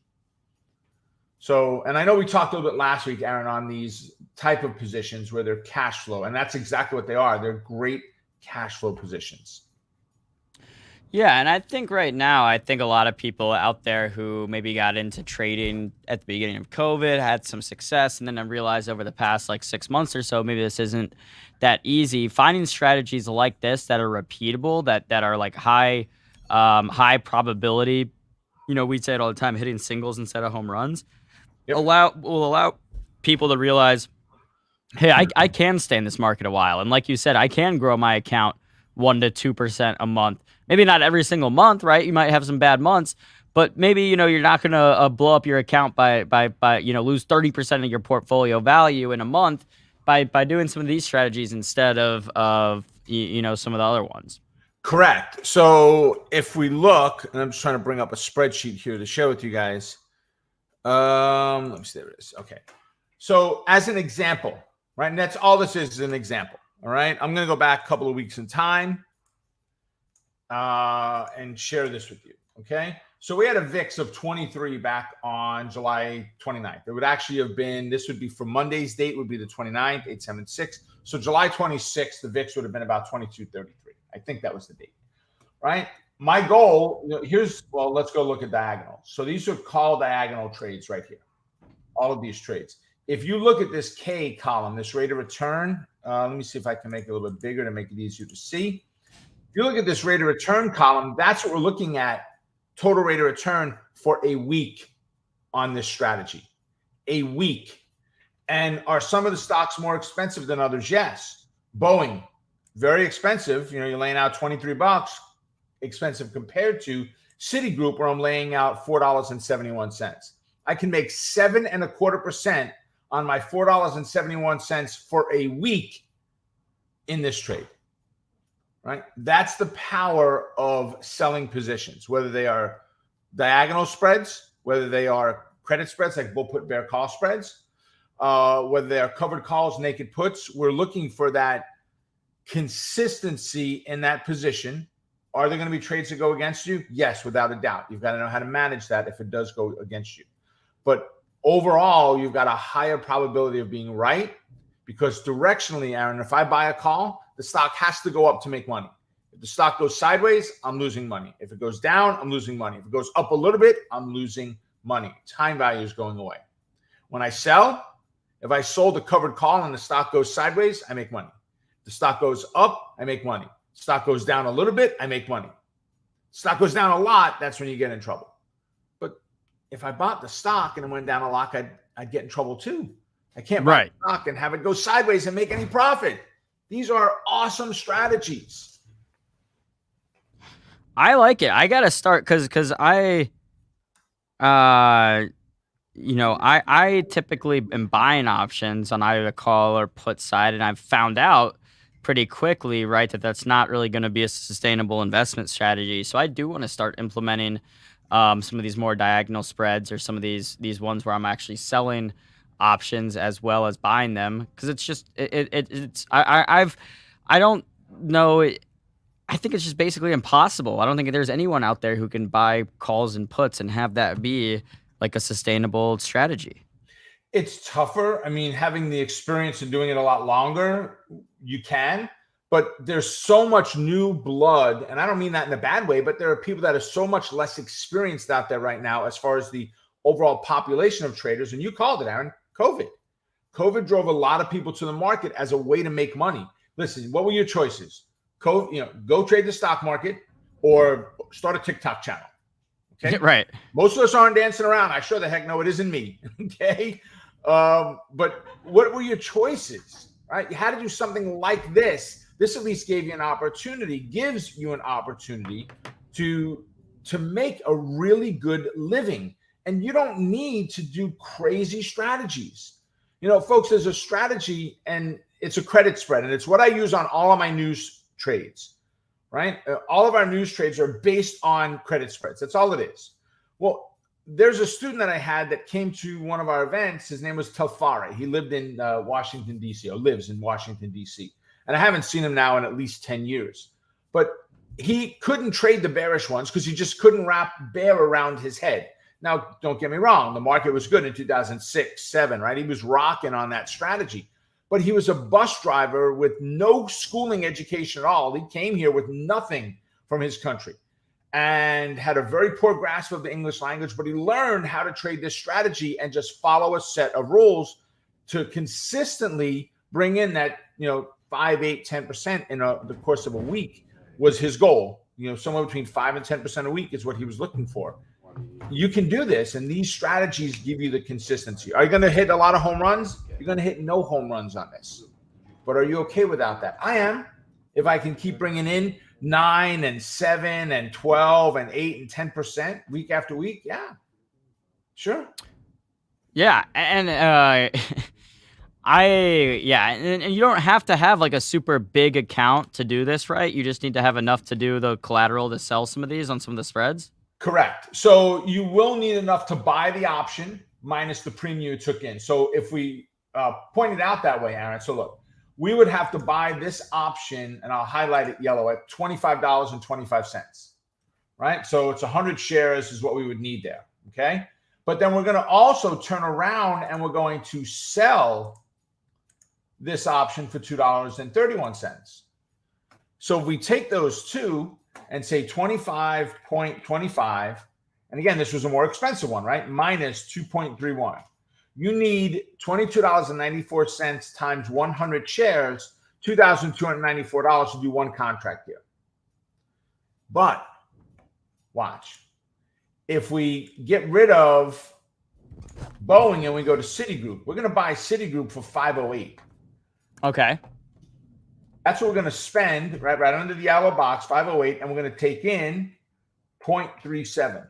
So, and I know we talked a little bit last week, Aaron, on these type of positions where they're cash flow, and that's exactly what they are. They're great cash flow positions. Yeah, and I think right now, I think a lot of people out there who maybe got into trading at the beginning of COVID had some success, and then I realized over the past like 6 months or so, maybe this isn't that easy. Finding strategies like this that are repeatable, that are like high probability. You know, we say it all the time, hitting singles instead of home runs. Yep. Will allow people to realize, hey, I can stay in this market a while, and like you said, I can grow my account 1 to 2% a month. Maybe not every single month, right? You might have some bad months, but maybe, you know, you're not going to blow up your account by you know, lose 30% of your portfolio value in a month by doing some of these strategies instead of you know, some of the other ones. Correct. So if we look, and I'm just trying to bring up a spreadsheet here to share with you guys. Let me see, there it is. Okay. So as an example, right? And that's all this is an example. All right. I'm going to go back a couple of weeks in time and share this with you. Okay. So we had a VIX of 23 back on July 29th. It would actually have been, this would be for Monday's date would be the 29th, 876. So July 26th, the VIX would have been about 22.33. I think that was the date, right? My goal, you know, well, let's go look at diagonal. So these are call diagonal trades right here. All of these trades. If you look at this K column, this rate of return, let me see if I can make it a little bit bigger to make it easier to see. If you look at this rate of return column, that's what we're looking at, total rate of return for a week on this strategy. A week. And are some of the stocks more expensive than others? Yes. Boeing, very expensive. You know, you're laying out $23, expensive compared to Citigroup, where I'm laying out $4.71. I can make 7.25% on my $4.71 for a week in this trade, right? That's the power of selling positions, whether they are diagonal spreads, whether they are credit spreads like bull put bear call spreads, whether they're covered calls, naked puts. We're looking for that consistency in that position. Are there going to be trades that go against you? Yes, without a doubt. You've got to know how to manage that if it does go against you. But overall, you've got a higher probability of being right, because directionally, Aaron, if I buy a call, the stock has to go up to make money. If the stock goes sideways, I'm losing money. If it goes down, I'm losing money. If it goes up a little bit, I'm losing money. Time value is going away. When I sell, if I sold a covered call and the stock goes sideways, I make money. If the stock goes up, I make money. Stock goes down a little bit, I make money. Stock goes down a lot, that's when you get in trouble. But if I bought the stock and it went down a lot, I'd get in trouble too. I can't buy the stock and have it go sideways and make any profit. These are awesome strategies. I like it. I gotta start because I typically am buying options on either the call or put side, and I've found out pretty quickly, right, that that's not really going to be a sustainable investment strategy. So I do want to start implementing some of these more diagonal spreads, or some of these ones where I'm actually selling options as well as buying them, because it's just I don't know. I think it's just basically impossible. I don't think there's anyone out there who can buy calls and puts and have that be like a sustainable strategy. It's tougher. I mean, having the experience and doing it a lot longer, you can, but there's so much new blood. And I don't mean that in a bad way, but there are people that are so much less experienced out there right now as far as the overall population of traders. And you called it, Aaron, COVID. COVID drove a lot of people to the market as a way to make money. Listen, what were your choices? Go trade the stock market or start a TikTok channel. Okay. Right. Most of us aren't dancing around. I sure the heck know it isn't me. Okay. But what were your choices? Right? You had to do something like this. This at least gives you an opportunity to make a really good living. And you don't need to do crazy strategies. Folks, there's a strategy, and it's a credit spread, and it's what I use on all of my news trades, right? All of our news trades are based on credit spreads. That's all it is. Well, there's a student that I had that came to one of our events. His name was Telfare. He lived in Washington, D.C., or lives in Washington, D.C. And I haven't seen him now in at least 10 years. But he couldn't trade the bearish ones because he just couldn't wrap bear around his head. Now, don't get me wrong. The market was good in 2006, 2007, right? He was rocking on that strategy. But he was a bus driver with no schooling education at all. He came here with nothing from his country and had a very poor grasp of the English language, but he learned how to trade this strategy and just follow a set of rules to consistently bring in that, 5, 8, 10% in the course of a week was his goal. Somewhere between 5 and 10% a week is what he was looking for. You can do this, and these strategies give you the consistency. Are you going to hit a lot of home runs? You're going to hit no home runs on this. But are you okay without that? I am. If I can keep bringing in 9 and 7 and 12 and 8 and 10% week after week, yeah, sure. Yeah, and and you don't have to have like a super big account to do this, right? You just need to have enough to do the collateral to sell some of these on some of the spreads. Correct. So you will need enough to buy the option minus the premium you took in. So if we point it out that way, Aaron, so look, we would have to buy this option, and I'll highlight it yellow, at $25.25, right? So it's 100 shares is what we would need there, okay? But then we're going to also turn around and we're going to sell this option for $2.31. So if we take those two and say 25.25, and again, this was a more expensive one, right? Minus 2.31. You need $22.94 times 100 shares, $2,294 to do one contract here. But watch. If we get rid of Boeing and we go to Citigroup, we're going to buy Citigroup for $508. Okay. That's what we're going to spend right under the yellow box, $508, and we're going to take in 0.37.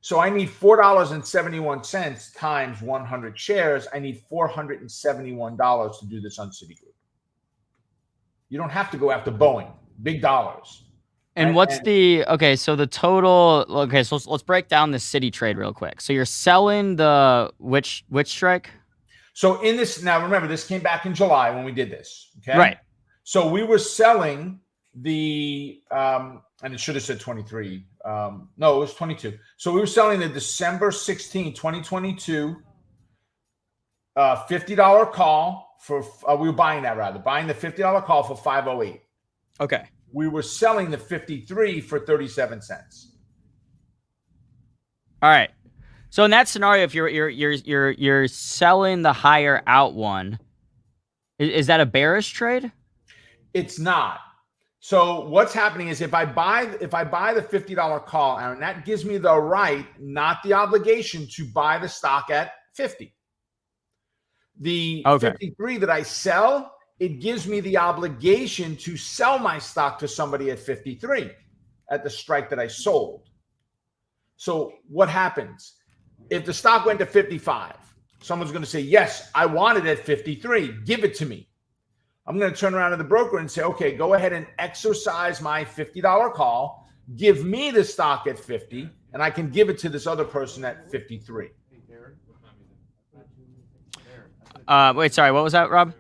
So I need $4.71 times 100 shares. I need $471 to do this on Citigroup. You don't have to go after Boeing, big dollars. And so the total, so let's break down the Citi trade real quick. So you're selling the which strike? So in this, now remember, this came back in July when we did this. Okay. Right. So we were selling the, and it should have said 23. No, it was 22. So we were selling the December 16, 2022, $50 call for, we were buying that rather, buying the $50 call for 508. Okay. We were selling the 53 for 37 cents. All right. So in that scenario, if you're selling the higher out one, is that a bearish trade? It's not. So what's happening is if I buy the $50 call, Aaron, that gives me the right, not the obligation, to buy the stock at 50. The 53 that I sell, it gives me the obligation to sell my stock to somebody at 53 at the strike that I sold. So what happens? If the stock went to 55, someone's going to say, yes, I want it at 53. Give it to me. I'm going to turn around to the broker and say, okay, go ahead and exercise my $50 call. Give me the stock at 50, and I can give it to this other person at 53. Wait, sorry, what was that, Rob?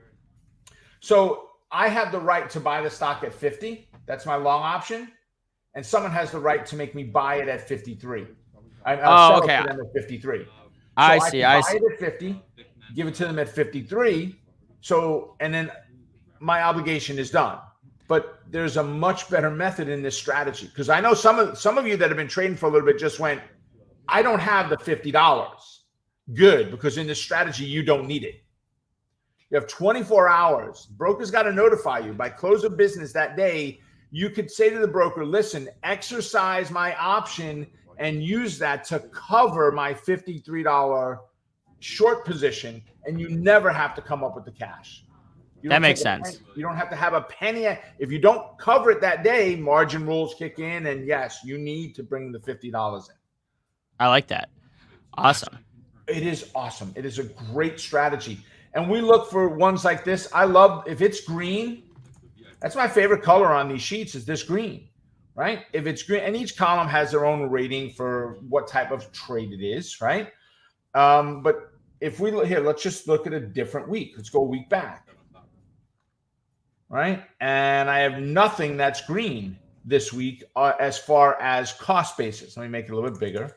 So I have the right to buy the stock at 50. That's my long option. And someone has the right to make me buy it at 53. Sell it to them at 53. So I see. Buy it at 50, give it to them at 53. So, and then my obligation is done. But there's a much better method in this strategy, because I know some of you that have been trading for a little bit just went, I don't have the $50. Good, because in this strategy, you don't need it. You have 24 hours. Broker's got to notify you by close of business that day. You could say to the broker, listen, exercise my option and use that to cover my $53 short position, and you never have to come up with the cash. That makes sense. You don't have to have a penny. If you don't cover it that day, margin rules kick in, and yes, you need to bring the $50 in. I like that. Awesome. It is awesome. It is a great strategy. And we look for ones like this. I love, if it's green, that's my favorite color on these sheets, is this green, right? If it's green, and each column has their own rating for what type of trade it is, right? But if we look here, let's just look at a different week. Let's go a week back, right? And I have nothing that's green this week as far as cost basis. Let me make it a little bit bigger.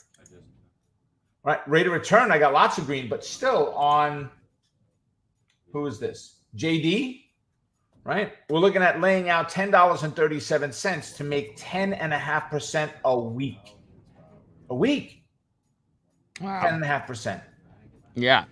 Right, rate of return, I got lots of green, but still on, who is this? JD, right? We're looking at laying out $10.37 to make 10.5% a week. A week. Wow. 10.5%. Yeah.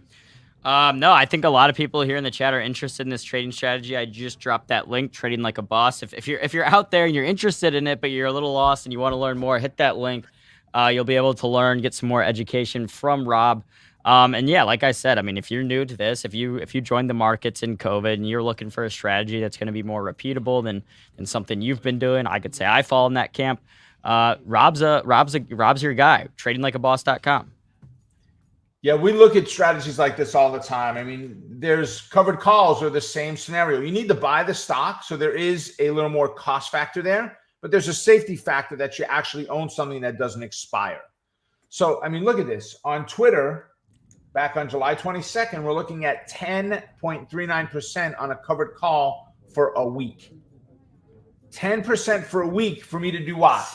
No, I think a lot of people here in the chat are interested in this trading strategy. I just dropped that link, Trading Like a Boss. If you're out there and you're interested in it, but you're a little lost and you want to learn more, hit that link. You'll be able to learn, get some more education from Rob. And yeah, like I said, I mean, if you're new to this, if you joined the markets in COVID and you're looking for a strategy that's going to be more repeatable than something you've been doing, I could say I fall in that camp. Rob's your guy. TradingLikeABoss.com. Yeah, we look at strategies like this all the time. I mean, there's covered calls or the same scenario. You need to buy the stock, so there is a little more cost factor there. But there's a safety factor that you actually own something that doesn't expire. So, I mean, look at this. On Twitter, back on July 22nd, we're looking at 10.39% on a covered call for a week. 10% for a week for me to do what?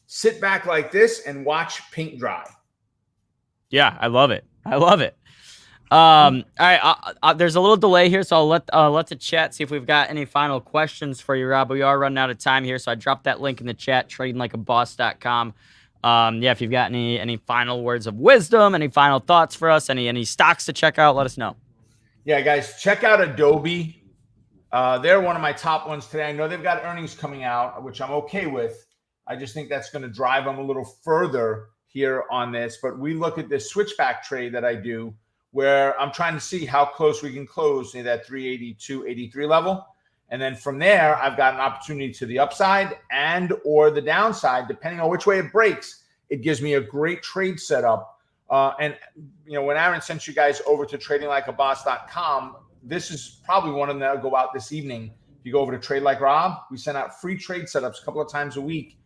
Sit back like this and watch paint dry. Yeah, I love it. I love it. All right, there's a little delay here, so I'll let the chat see if we've got any final questions for you, Rob. But we are running out of time here, so I dropped that link in the chat, tradinglikeaboss.com. Yeah, if you've got any final words of wisdom, any final thoughts for us, any stocks to check out, let us know. Yeah, guys, check out Adobe. They're one of my top ones today. I know they've got earnings coming out, which I'm okay with. I just think that's going to drive them a little further here on this. But we look at this switchback trade that I do, where I'm trying to see how close we can close in that 382.83 level. And then from there, I've got an opportunity to the upside and or the downside, depending on which way it breaks. It gives me a great trade setup. And, you know, when Aaron sent you guys over to tradinglikeaboss.com, this is probably one of them that'll go out this evening. If you go over to Trade Like Rob, we send out free trade setups a couple of times a week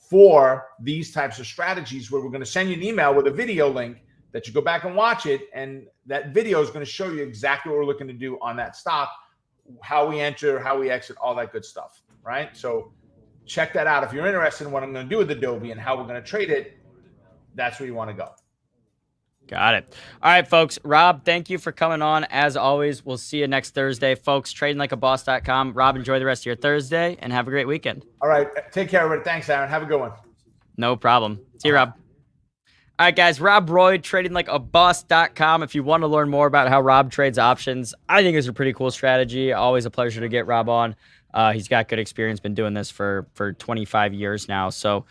for these types of strategies, where we're going to send you an email with a video link that you go back and watch it, and that video is going to show you exactly what we're looking to do on that stock, how we enter, how we exit, all that good stuff, right? So check that out. If you're interested in what I'm going to do with Adobe and how we're going to trade it, that's where you want to go. Got it. All right, folks. Rob, thank you for coming on. As always, we'll see you next Thursday. Folks, tradinglikeaboss.com. Rob, enjoy the rest of your Thursday and have a great weekend. All right. Take care, everybody. Thanks, Aaron. Have a good one. No problem. See you, Rob. All right, guys. Rob Roy, tradinglikeaboss.com. If you want to learn more about how Rob trades options, I think it's a pretty cool strategy. Always a pleasure to get Rob on. He's got good experience, been doing this for 25 years now. So,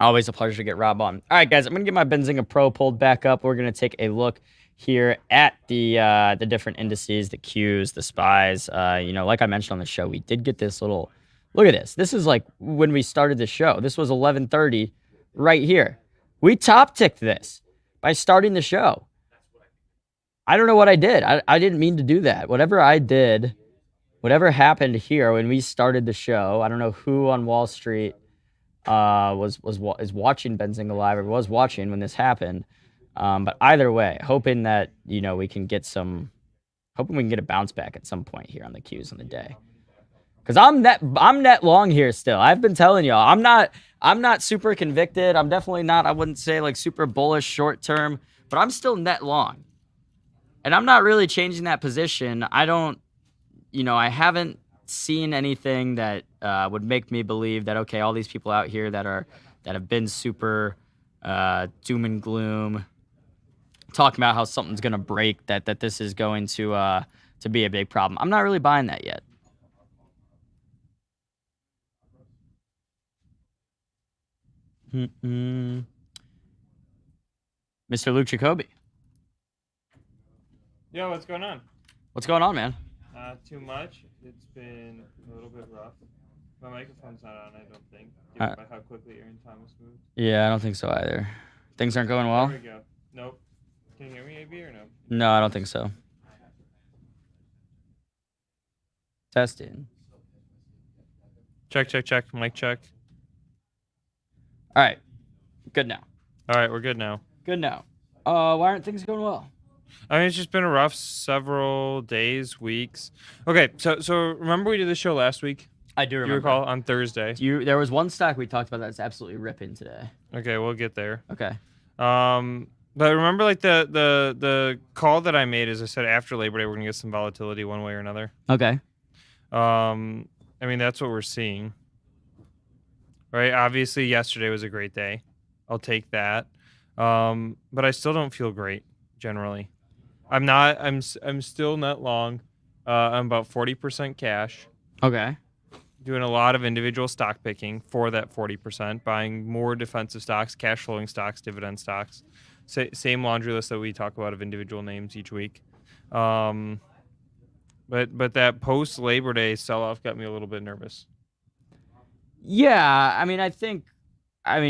always a pleasure to get Rob on. All right, guys, I'm going to get my Benzinga Pro pulled back up. We're going to take a look here at the different indices, the Qs, the SPYs. Like I mentioned on the show, we did get this little, look at this. This is like when we started the show. This was 11:30 right here. We top ticked this by starting the show. I don't know what I did. I didn't mean to do that. Whatever I did, whatever happened here when we started the show, I don't know who on Wall Street is watching Benzinga Live or was watching when this happened. But either way, hoping that, we can get a bounce back at some point here on the Qs on the day. Cause I'm net long here still. I've been telling y'all, I'm not super convicted. I'm definitely not, I wouldn't say like super bullish short term, but I'm still net long. And I'm not really changing that position. I haven't seen anything that would make me believe that, okay, all these people out here that have been super doom and gloom, talking about how something's gonna break, that this is going to be a big problem. I'm not really buying that yet. Mr. Luke Jacoby. Yo, what's going on? What's going on, man? Not too much. It's been a little bit rough. My microphone's not on, I don't think, given by how quickly Aaron Thomas moved. Yeah, I don't think so either. Things aren't going well? There we go. Nope. Can you hear me, AB, or no? No, I don't think so. Testing. Check, check, check. Mic check. All right. Good now. All right, we're good now. Good now. Why aren't things going well? I mean, it's just been a rough several days, weeks. Okay, so remember we did the show last week? I do remember. You recall? On Thursday. There was one stock we talked about that's absolutely ripping today. Okay, we'll get there. Okay. But remember, like, the call that I made is I said after Labor Day we're gonna get some volatility one way or another. Okay. I mean, that's what we're seeing. Right? Obviously, yesterday was a great day. I'll take that. But I still don't feel great generally. I'm still net long. I'm about 40% cash. Okay. Doing a lot of individual stock picking for that 40%, buying more defensive stocks, cash flowing stocks, dividend stocks. Same laundry list that we talk about of individual names each week. But that post Labor Day sell off got me a little bit nervous. Yeah, I mean,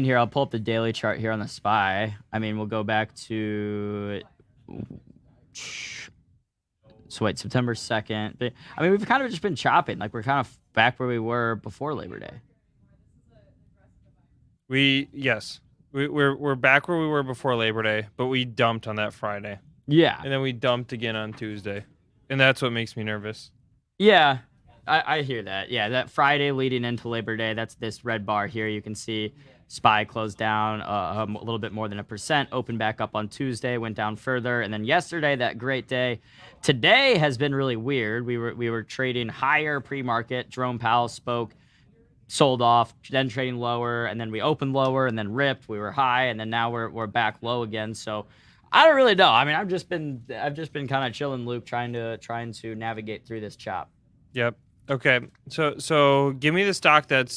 here, I'll pull up the daily chart here on the SPY. I mean, we'll go back to, so wait, September 2nd. I mean, we've kind of just been chopping. Like, we're kind of back where we were before Labor Day. Yes. We're back where we were before Labor Day, but we dumped on that Friday. Yeah. And then we dumped again on Tuesday. And that's what makes me nervous. Yeah. I hear that. Yeah, that Friday leading into Labor Day, that's this red bar here. You can see SPY closed down a little bit more than 1%, opened back up on Tuesday, went down further, and then yesterday, that great day. Today has been really weird. We were trading higher pre-market. Jerome Powell spoke, sold off, then trading lower, and then we opened lower and then ripped. We were high, and then now we're back low again. So I don't really know. I mean, I've just been kind of chilling, Luke, trying to navigate through this chop. Yep. Okay, so give me the stock that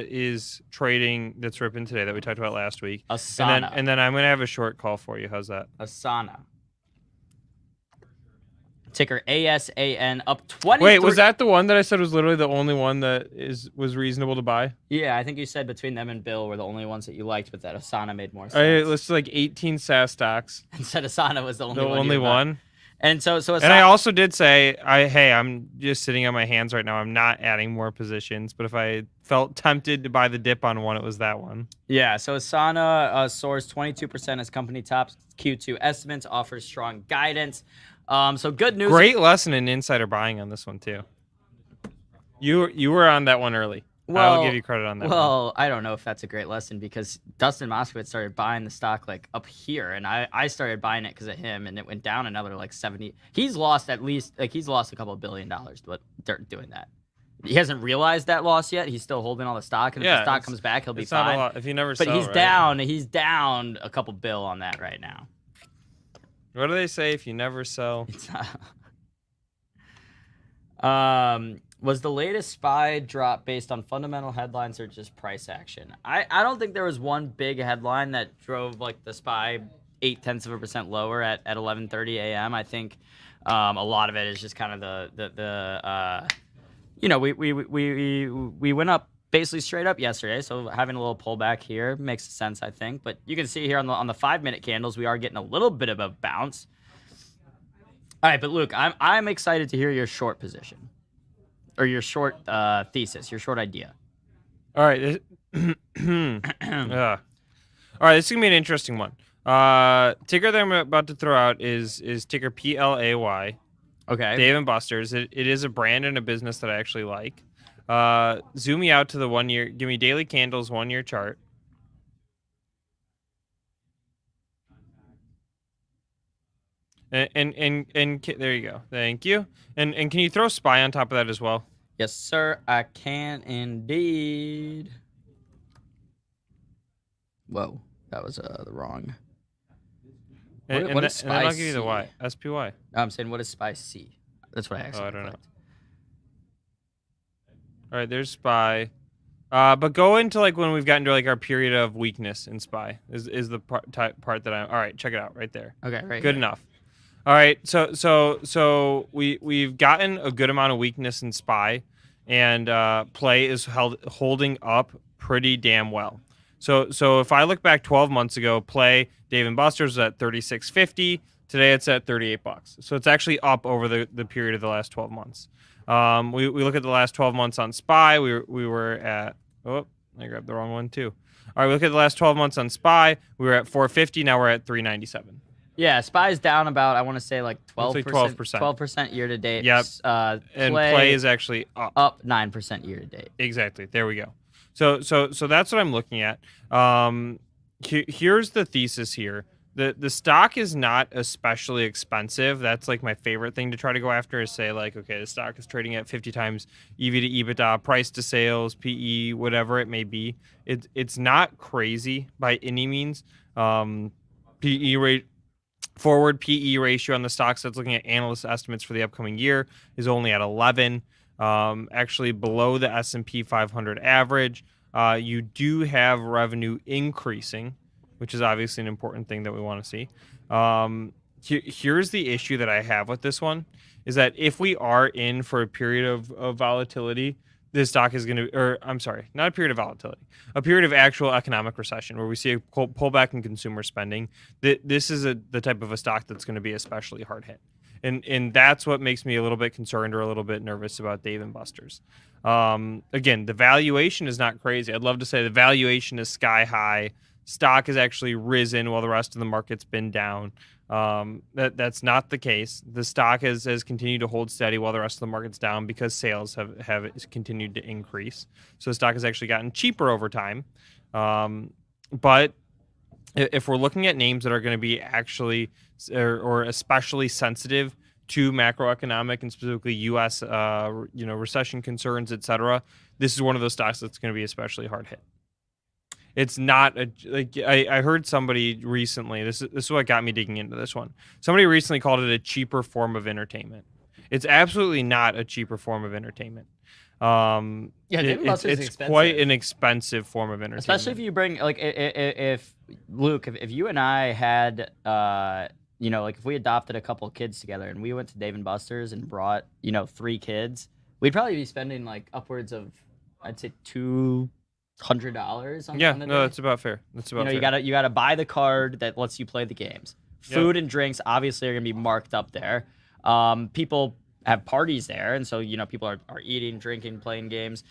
is trading, that's ripping today that we talked about last week. Asana. And then I'm gonna have a short call for you. How's that? Asana. Ticker ASAN, up 23. Wait, was that the one that I said was literally the only one that was reasonable to buy? Yeah, I think you said between them and Bill were the only ones that you liked, but that Asana made more sense. I listed like 18 SaaS stocks. And said Asana was the only one. The only one. And so And I also did say, hey, I'm just sitting on my hands right now. I'm not adding more positions. But if I felt tempted to buy the dip on one, it was that one. Yeah, so Asana soars 22% as company tops Q2 estimates, offers strong guidance. So good news. Great lesson in insider buying on this one too. You were on that one early. I'll give you credit on that one. Well, I don't know if that's a great lesson because Dustin Moskowitz started buying the stock like up here, and I started buying it because of him, and it went down another like 70. He's lost at least he's lost a couple $1 billion, but doing that. He hasn't realized that loss yet. He's still holding all the stock, and if the stock comes back, he'll be fine. Not a lot if you never but sell, he's right? down. He's down a couple bill on that right now. What do they say? If you never sell, It's was the latest SPY drop based on fundamental headlines or just price action? I don't think there was one big headline that drove like the SPY 0.8% lower at 11:30 a.m. I think a lot of it is just kind of the we went up basically straight up yesterday, so having a little pullback here makes sense, I think. But you can see here on the 5-minute candles, we are getting a little bit of a bounce. All right, but Luke, I'm excited to hear your short position. Or your short thesis, your short idea. All right. All right, this is gonna be an interesting one. Ticker that I'm about to throw out is ticker PLAY. Okay. Dave & Buster's. It is a brand and a business that I actually like. Zoom me out to the 1 year. Give me daily candles 1 year chart. And there you go. Thank you. And can you throw SPY on top of that as well? Yes, sir. I can indeed. Whoa, that was the wrong. What is SPY? And then I'll give you the Y. SPY. I'm saying what is SPY C? That's what I actually. I don't know. All right, there's SPY. But go into like when we've gotten to like our period of weakness in SPY is the part that I'm. All right, check it out right there. Okay, right. Good enough. All right, so we've gotten a good amount of weakness in SPY, and play is holding up pretty damn well. So if I look back 12 months ago, play Dave & Buster's was at $36.50. Today it's at $38. So it's actually up over the period of the last 12 months. We look at the last 12 months on SPY. We were at I grabbed the wrong one too. All right, we look at the last 12 months on SPY. We were at $450. Now we're at $397. Yeah, SPY's down about, I want to say, like 12%. 12% year to date. Yep. And play is actually up 9% year to date. Exactly. There we go. So that's what I'm looking at. Here's the thesis here. The stock is not especially expensive. That's like my favorite thing to try to go after is say like, okay, the stock is trading at 50 times EV to EBITDA, price to sales, PE, whatever it may be. It's not crazy by any means. PE rate. Forward PE ratio on the stocks that's looking at analyst estimates for the upcoming year is only at 11, actually below the S&P 500 average. You do have revenue increasing, which is obviously an important thing that we want to see. Here's the issue that I have with this one, is that if we are in for a period of volatility, this stock is going to, or I'm sorry, not a period of volatility, a period of actual economic recession where we see a pullback in consumer spending. This is the type of a stock that's going to be especially hard hit. And that's what makes me a little bit concerned or a little bit nervous about Dave & Buster's. Again, the valuation is not crazy. I'd love to say the valuation is sky high. Stock has actually risen while the rest of the market's been down. That's not the case. The stock has continued to hold steady while the rest of the market's down because sales have continued to increase. So the stock has actually gotten cheaper over time. But if we're looking at names that are going to be actually or especially sensitive to macroeconomic and specifically U.S. Recession concerns, etc., this is one of those stocks that's going to be especially hard hit. It's not I heard somebody recently. This is what got me digging into this one. Somebody recently called it a cheaper form of entertainment. It's absolutely not a cheaper form of entertainment. It's quite an expensive form of entertainment. Especially if you bring if Luke, if you and I had if we adopted a couple of kids together and we went to Dave & Buster's and brought 3 kids, we'd probably be spending like upwards of, I'd say $200 on yeah, the no, day. that's about fair. That's about fair. You gotta buy the card that lets you play the games. Food and drinks obviously are going to be marked up there. People have parties there, and so people are eating, drinking, playing games.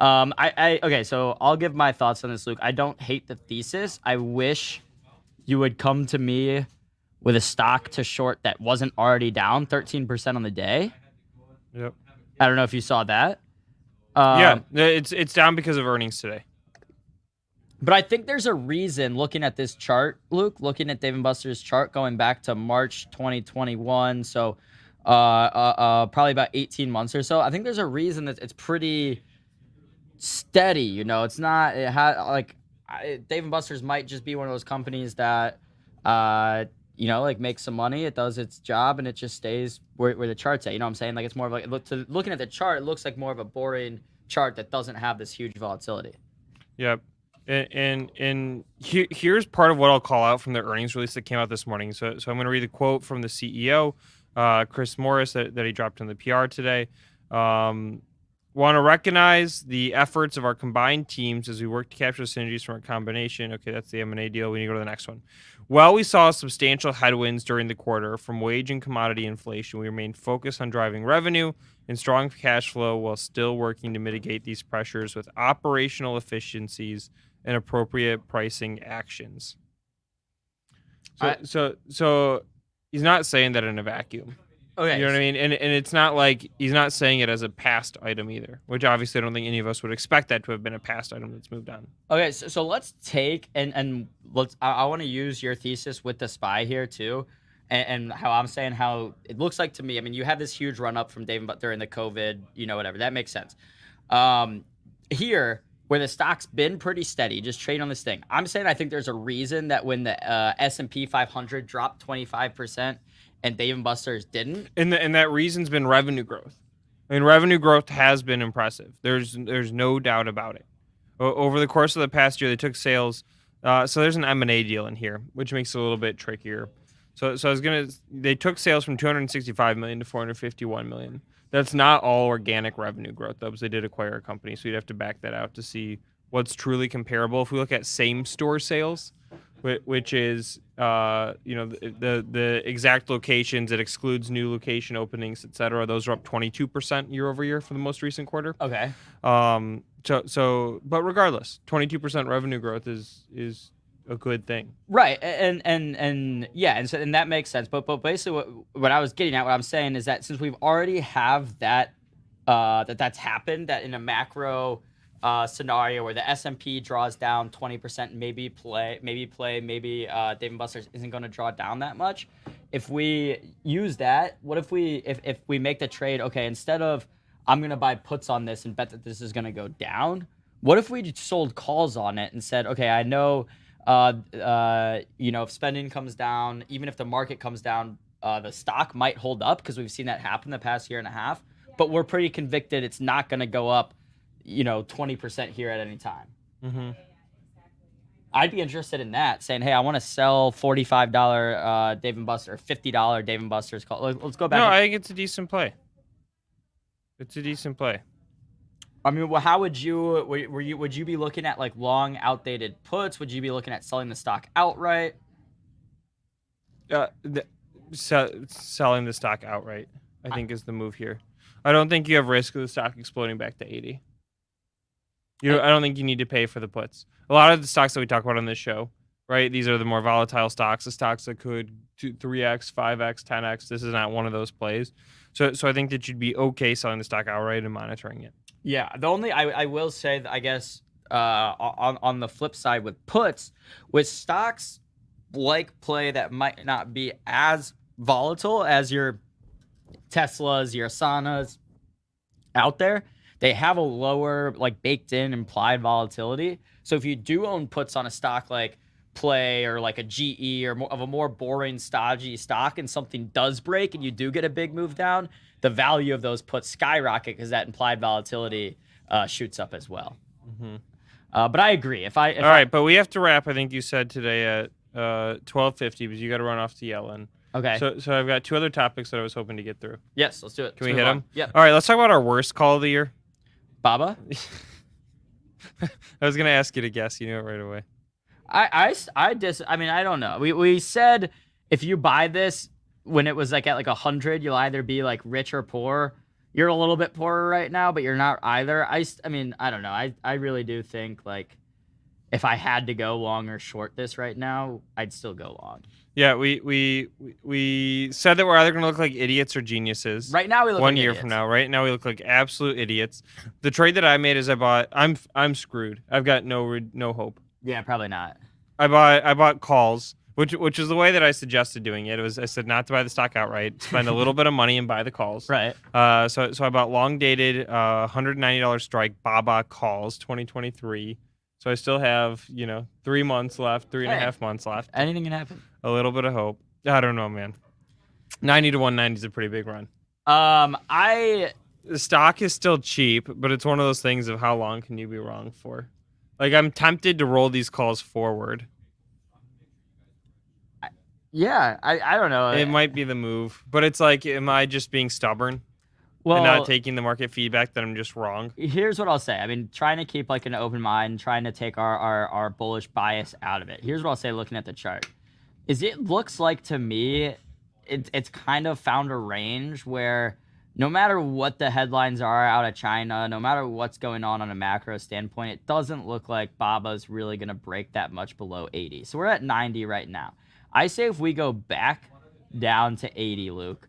Okay, so I'll give my thoughts on this, Luke. I don't hate the thesis. I wish you would come to me with a stock to short that wasn't already down 13% on the day. Yep. I don't know if you saw that. Yeah, it's down because of earnings today. But I think there's a reason, looking at this chart, Luke, looking at Dave & Buster's chart going back to March 2021, so probably about 18 months or so. I think there's a reason that it's pretty steady. It's not Dave & Buster's might just be one of those companies that makes some money, it does its job, and it just stays where the chart's at. You know what I'm saying? Like, it's more of like, looking at the chart, it looks like more of a boring chart that doesn't have this huge volatility. Yep. And here's part of what I'll call out from the earnings release that came out this morning. So I'm going to read a quote from the CEO, Chris Morris, that he dropped in the PR today. Want to recognize the efforts of our combined teams as we work to capture synergies from our combination. Okay, that's the M&A deal. We need to go to the next one. While we saw substantial headwinds during the quarter from wage and commodity inflation, we remained focused on driving revenue and strong cash flow while still working to mitigate these pressures with operational efficiencies and appropriate pricing actions. So he's not saying that in a vacuum. Okay. You know what I mean? And it's not like he's not saying it as a past item either, which obviously I don't think any of us would expect that to have been a past item that's moved on. Okay, so let's take and let's. I want to use your thesis with the SPY here too, and how I'm saying how it looks like to me. I mean, you have this huge run up from Dave & Buster during the COVID, whatever. That makes sense. Here, where the stock's been pretty steady, just trade on this thing. I'm saying I think there's a reason that when the S&P 500 dropped 25%. And Dave & Buster's didn't. And that reason's been revenue growth. I mean, revenue growth has been impressive. There's no doubt about it. Over the course of the past year, they took sales. So there's an M&A deal in here, which makes it a little bit trickier. So they took sales from 265 million to 451 million. That's not all organic revenue growth, though, because they did acquire a company. So you'd have to back that out to see what's truly comparable. If we look at same store sales, which is the exact locations, it excludes new location openings, etc. Those are up 22% year over year for the most recent quarter. Okay. But regardless, 22% revenue growth is a good thing. Right. And yeah, and that makes sense. But basically what I was getting at, what I'm saying is that since we've already have that that's happened, that in a macro scenario where the S&P draws down 20%, maybe Dave & Buster's isn't going to draw down that much. If we use that, what if we make the trade? Okay, instead of I'm going to buy puts on this and bet that this is going to go down, what if we just sold calls on it and said, okay, I know, if spending comes down, even if the market comes down, the stock might hold up because we've seen that happen the past year and a half. But we're pretty convicted it's not going to go up 20% here at any time. Mm-hmm. I'd be interested in that, saying, hey, I want to sell $45 Dave & Buster, $50 Dave & Buster's call. Let's go back. No, I think it's a decent play. It's a decent play. I mean, well, how would you be looking at like long outdated puts? Would you be looking at selling the stock outright? Selling the stock outright, I think, is the move here. I don't think you have risk of the stock exploding back to 80. I don't think you need to pay for the puts. A lot of the stocks that we talk about on this show, right? These are the more volatile stocks, the stocks that could 3x, 5x, 10x. This is not one of those plays. So I think that you'd be okay selling the stock outright and monitoring it. Yeah, the only I will say that I guess on the flip side with puts, with stocks like play that might not be as volatile as your Teslas, your Asanas out there, they have a lower like baked in implied volatility. So if you do own puts on a stock like Play or like a GE or more of a more boring stodgy stock and something does break and you do get a big move down, the value of those puts skyrocket because that implied volatility shoots up as well. Mm-hmm. But I agree. All right, but we have to wrap. I think you said today at 12:50 because you got to run off to Yellen. Okay. So I've got two other topics that I was hoping to get through. Yes, let's do it. Can we hit them? Yeah. All right, let's talk about our worst call of the year. Baba? I was going to ask you to guess. You knew it right away. I mean, I don't know. We said if you buy this when it was like at like 100, you'll either be like rich or poor. You're a little bit poorer right now, but you're not either. I mean, I don't know. I really do think like if I had to go long or short this right now, I'd still go long. Yeah, we said that we're either going to look like idiots or geniuses. Right now we look 1 like year idiots. from now. Right now we look like absolute idiots. The trade that I made is I'm screwed. I've got no hope. Yeah, probably not. I bought calls, which is the way that I suggested doing it. I said not to buy the stock outright, spend a little bit of money and buy the calls. Right. So I bought long dated $190 strike BABA calls 2023. So I still have 3 months left, 3.5 months left. Anything can happen. A little bit of hope. I don't know, man. 90 to 190 is a pretty big run. The stock is still cheap, but it's one of those things of how long can you be wrong for? Like, I'm tempted to roll these calls forward. Yeah, I don't know. It might be the move, but it's like, am I just being stubborn and not taking the market feedback that I'm just wrong? Here's what I'll say. I mean, trying to keep like an open mind, trying to take our bullish bias out of it. Here's what I'll say looking at the chart. It looks like to me, it's kind of found a range where no matter what the headlines are out of China, no matter what's going on a macro standpoint, it doesn't look like BABA's really going to break that much below 80. So we're at 90 right now. I say if we go back down to 80, Luke,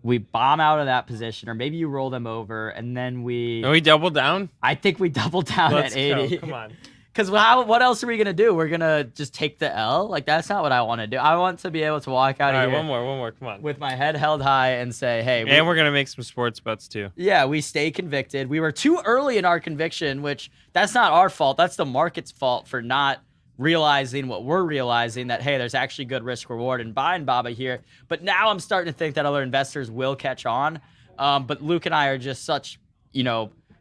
we bomb out of that position, or maybe you roll them over, and then we double down? I think we double down Let's at 80. go. Come on. Because what else are we going to do? We're going to just take the L? Like, that's not what I want to do. I want to be able to walk out of here. All right, one more. Come on. With my head held high and say, hey. And we're going to make some sports bets, too. Yeah, we stay convicted. We were too early in our conviction, which that's not our fault. That's the market's fault for not realizing what we're realizing, that, hey, there's actually good risk reward in buying BABA here. But now I'm starting to think that other investors will catch on. But Luke and I are just such,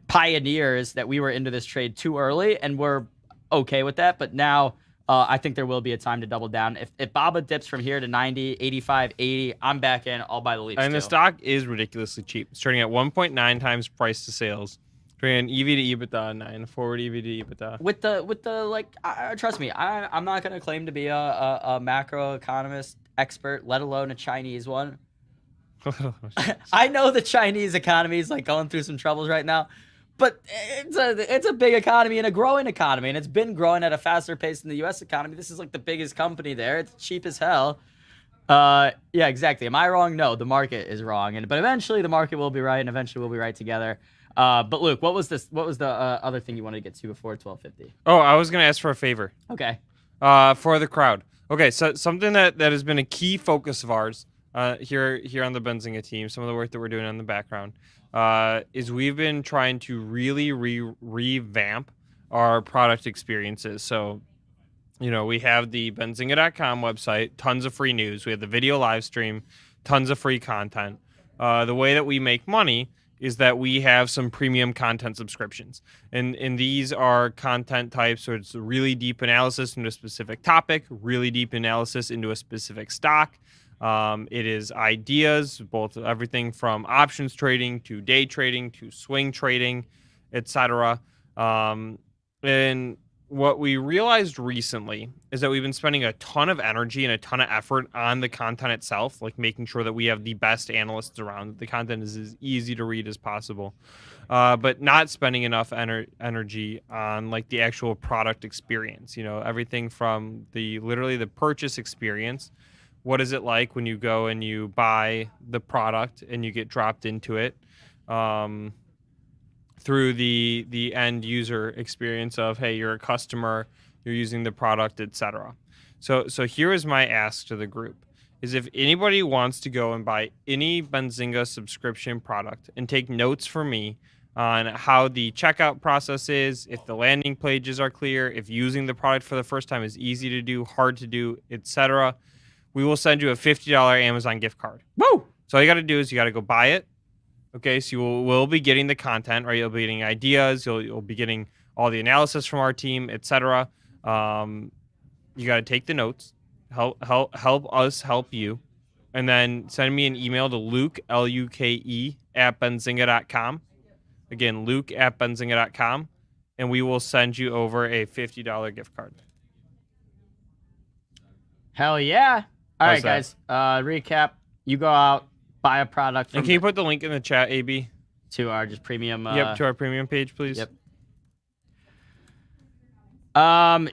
pioneers that we were into this trade too early, and we're okay with that. But now I think there will be a time to double down. If BABA dips from here to 90, 85, 80, I'm back in. I'll buy the leaps. And the stock is ridiculously cheap. It's trading at 1.9 times price to sales. Trading EV to EBITDA 9, forward EV to EBITDA. With the trust me, I'm not gonna claim to be a macroeconomist expert, let alone a Chinese one. I know the Chinese economy is like going through some troubles right now, but it's a big economy and a growing economy, and it's been growing at a faster pace than the U.S. economy. This is like the biggest company there. It's cheap as hell. Yeah, exactly. Am I wrong? No, the market is wrong, but eventually the market will be right, and eventually we'll be right together. But Luke, what was the other thing you wanted to get to before 1250? Oh, I was gonna ask for a favor. Okay. For the crowd. Okay, so something that has been a key focus of ours here on the Benzinga team, some of the work that we're doing in the background, is we've been trying to really revamp our product experiences. So, we have the Benzinga.com website, tons of free news. We have the video live stream, tons of free content. The way that we make money is that we have some premium content subscriptions. And these are content types, so it's really deep analysis into a specific topic, really deep analysis into a specific stock. It is ideas, both everything from options trading to day trading to swing trading, etc. And what we realized recently is that we've been spending a ton of energy and a ton of effort on the content itself, like making sure that we have the best analysts around. The content is as easy to read as possible, but not spending enough energy on like the actual product experience. Everything from literally the purchase experience. What is it like when you go and you buy the product and you get dropped into it? Through the end user experience of, hey, you're a customer, you're using the product, etc. So here is my ask to the group, is if anybody wants to go and buy any Benzinga subscription product and take notes from me on how the checkout process is, if the landing pages are clear, if using the product for the first time is easy to do, hard to do, etc., we will send you a $50 Amazon gift card. Woo! So all you got to do is you got to go buy it. Okay, so you will be getting the content, right? You'll be getting ideas. You'll be getting all the analysis from our team, etc. You got to take the notes, help us help you, and then send me an email to Luke, Luke at benzinga.com. Again, Luke at benzinga.com, and we will send you over a $50 gift card. Hell yeah. All How's right, guys. Recap. You go out, buy a product And from can you put the link in the chat, AB? to our just premium. Yep, to our premium page, please. Yep.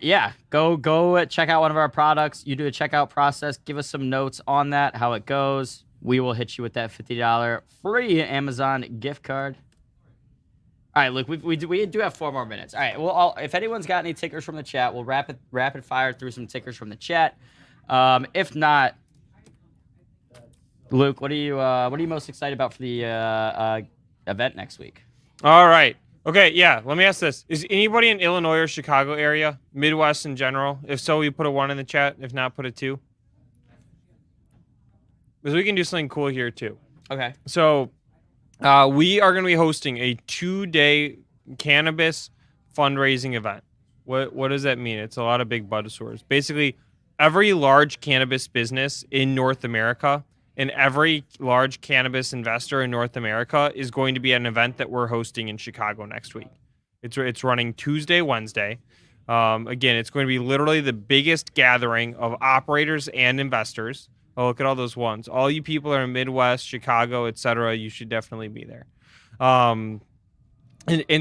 Yeah, go check out one of our products. You do a checkout process. Give us some notes on that, how it goes. We will hit you with that $50 free Amazon gift card. All right, look, we do have 4 more minutes. All right, well, if anyone's got any tickers from the chat, we'll rapid fire through some tickers from the chat. If not, Luke, what are you most excited about for the event next week? All right. Okay, yeah, let me ask this. Is anybody in Illinois or Chicago area, Midwest in general? If so, you put a 1 in the chat. If not, put a 2. Because we can do something cool here, too. Okay. So we are going to be hosting a 2-day cannabis fundraising event. What does that mean? It's a lot of big buzzwords. Basically, every large cannabis business in North America and every large cannabis investor in North America is going to be at an event that we're hosting in Chicago next week. It's running Tuesday, Wednesday. Again, it's going to be literally the biggest gathering of operators and investors. Oh, look at all those ones. All you people are in Midwest, Chicago, etc. You should definitely be there. And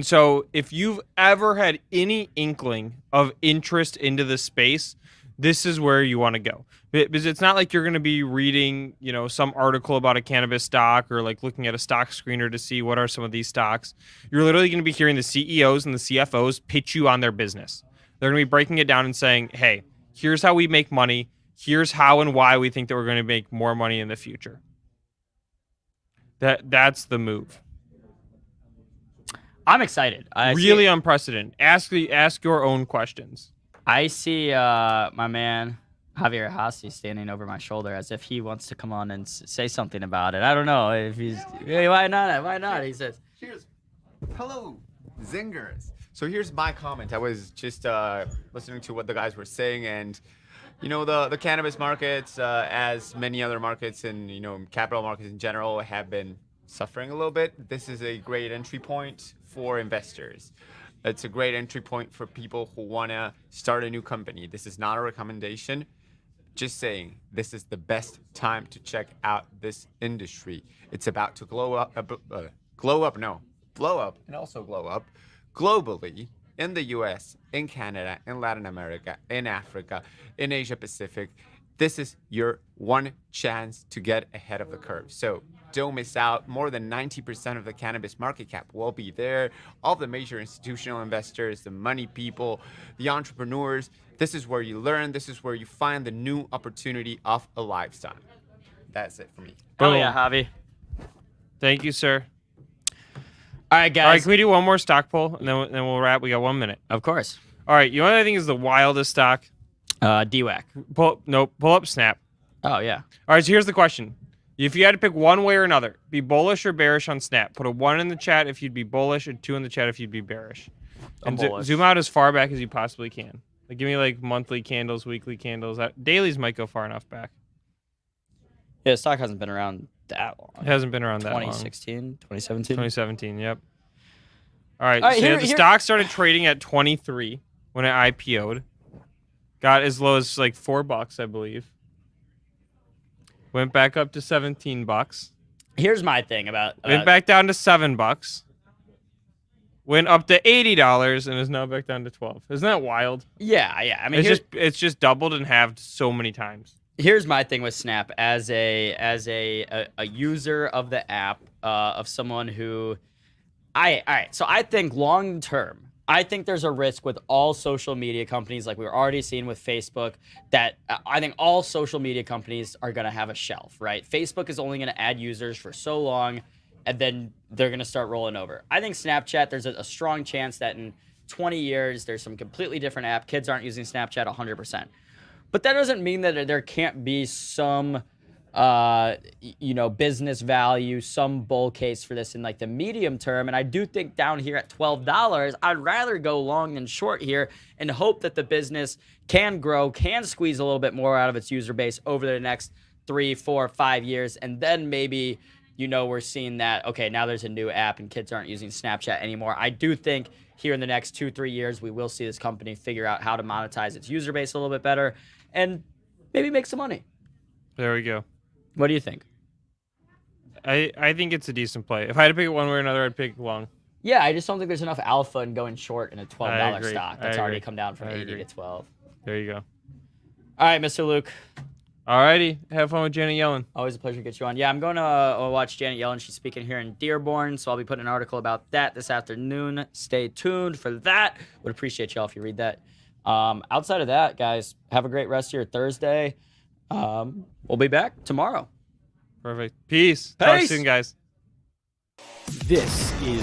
so if you've ever had any inkling of interest into the space, this is where you want to go. Because it's not like you're going to be reading, some article about a cannabis stock or like looking at a stock screener to see what are some of these stocks. You're literally going to be hearing the CEOs and the CFOs pitch you on their business. They're going to be breaking it down and saying, hey, here's how we make money. Here's how and why we think that we're going to make more money in the future. That's the move. I'm excited. Really unprecedented. Ask your own questions. I see my man Javier Hassi standing over my shoulder as if he wants to come on and say something about it. I don't know if he's. Hey, why not? Why not? He says. Hello, Zingers. So here's my comment. I was just listening to what the guys were saying, and the cannabis markets, as many other markets and capital markets in general, have been suffering a little bit. This is a great entry point for investors. It's a great entry point for people who want to start a new company. This is not a recommendation. Just saying, this is the best time to check out this industry. It's about to blow up, and also glow up globally in the US, in Canada, in Latin America, in Africa, in Asia Pacific. This is your one chance to get ahead of the curve. So don't miss out. More than 90% of the cannabis market cap will be there. All the major institutional investors, the money people, the entrepreneurs. This is where you learn. This is where you find the new opportunity of a lifetime. That's it for me. Oh yeah, Javi. Thank you, sir. All right, guys. All right, can we do one more stock poll and then we'll wrap? We got 1 minute. Of course. All right, you know what I think is the wildest stock? DWAC. Pull up Snap. Oh yeah. All right, so here's the question. If you had to pick one way or another, be bullish or bearish on Snap, put a 1 in the chat if you'd be bullish and 2 in the chat if you'd be bearish. And zoom out as far back as you possibly can. Like, give me like monthly candles, weekly candles. Dailies might go far enough back. Yeah, the stock hasn't been around that long. It hasn't been around that long. 2016, 2017? 2017, yep. All right, so the stock started trading at 23 when it IPO'd. Got as low as like $4, I believe. Went back up to $17. Here's my thing about went back down to $7. Went up to $80 and is now back down to 12. Isn't that wild? Yeah. I mean, it's just doubled and halved so many times. Here's my thing with Snap as a user of the app, of someone who so I think long term, I think there's a risk with all social media companies, like we were already seeing with Facebook, that I think all social media companies are going to have a shelf, right? Facebook is only going to add users for so long, and then they're going to start rolling over. I think Snapchat, there's a strong chance that in 20 years, there's some completely different app. Kids aren't using Snapchat 100%. But that doesn't mean that there can't be some business value, some bull case for this in like the medium term. And I do think down here at $12, I'd rather go long than short here and hope that the business can grow, can squeeze a little bit more out of its user base over the next 3, 4, 5 years. And then maybe, we're seeing that, okay, now there's a new app and kids aren't using Snapchat anymore. I do think here in the next 2-3 years, we will see this company figure out how to monetize its user base a little bit better and maybe make some money. There we go. What do you think? I think it's a decent play. If I had to pick it one way or another, I'd pick long. Yeah, I just don't think there's enough alpha in going short in a $12 agree. stock I that's already agree. come down from I 80 agree. to 12. There you go. All right, Mr. Luke. Alrighty. Have fun with Janet Yellen. Always a pleasure to get you on. Yeah, I'm going to watch Janet Yellen. She's speaking here in Dearborn, so I'll be putting an article about that this afternoon. Stay tuned for that. Would appreciate y'all if you read that. Outside of that, guys, have a great rest of your Thursday. We'll be back tomorrow. Perfect. Peace. Talk Peace. soon, guys. This is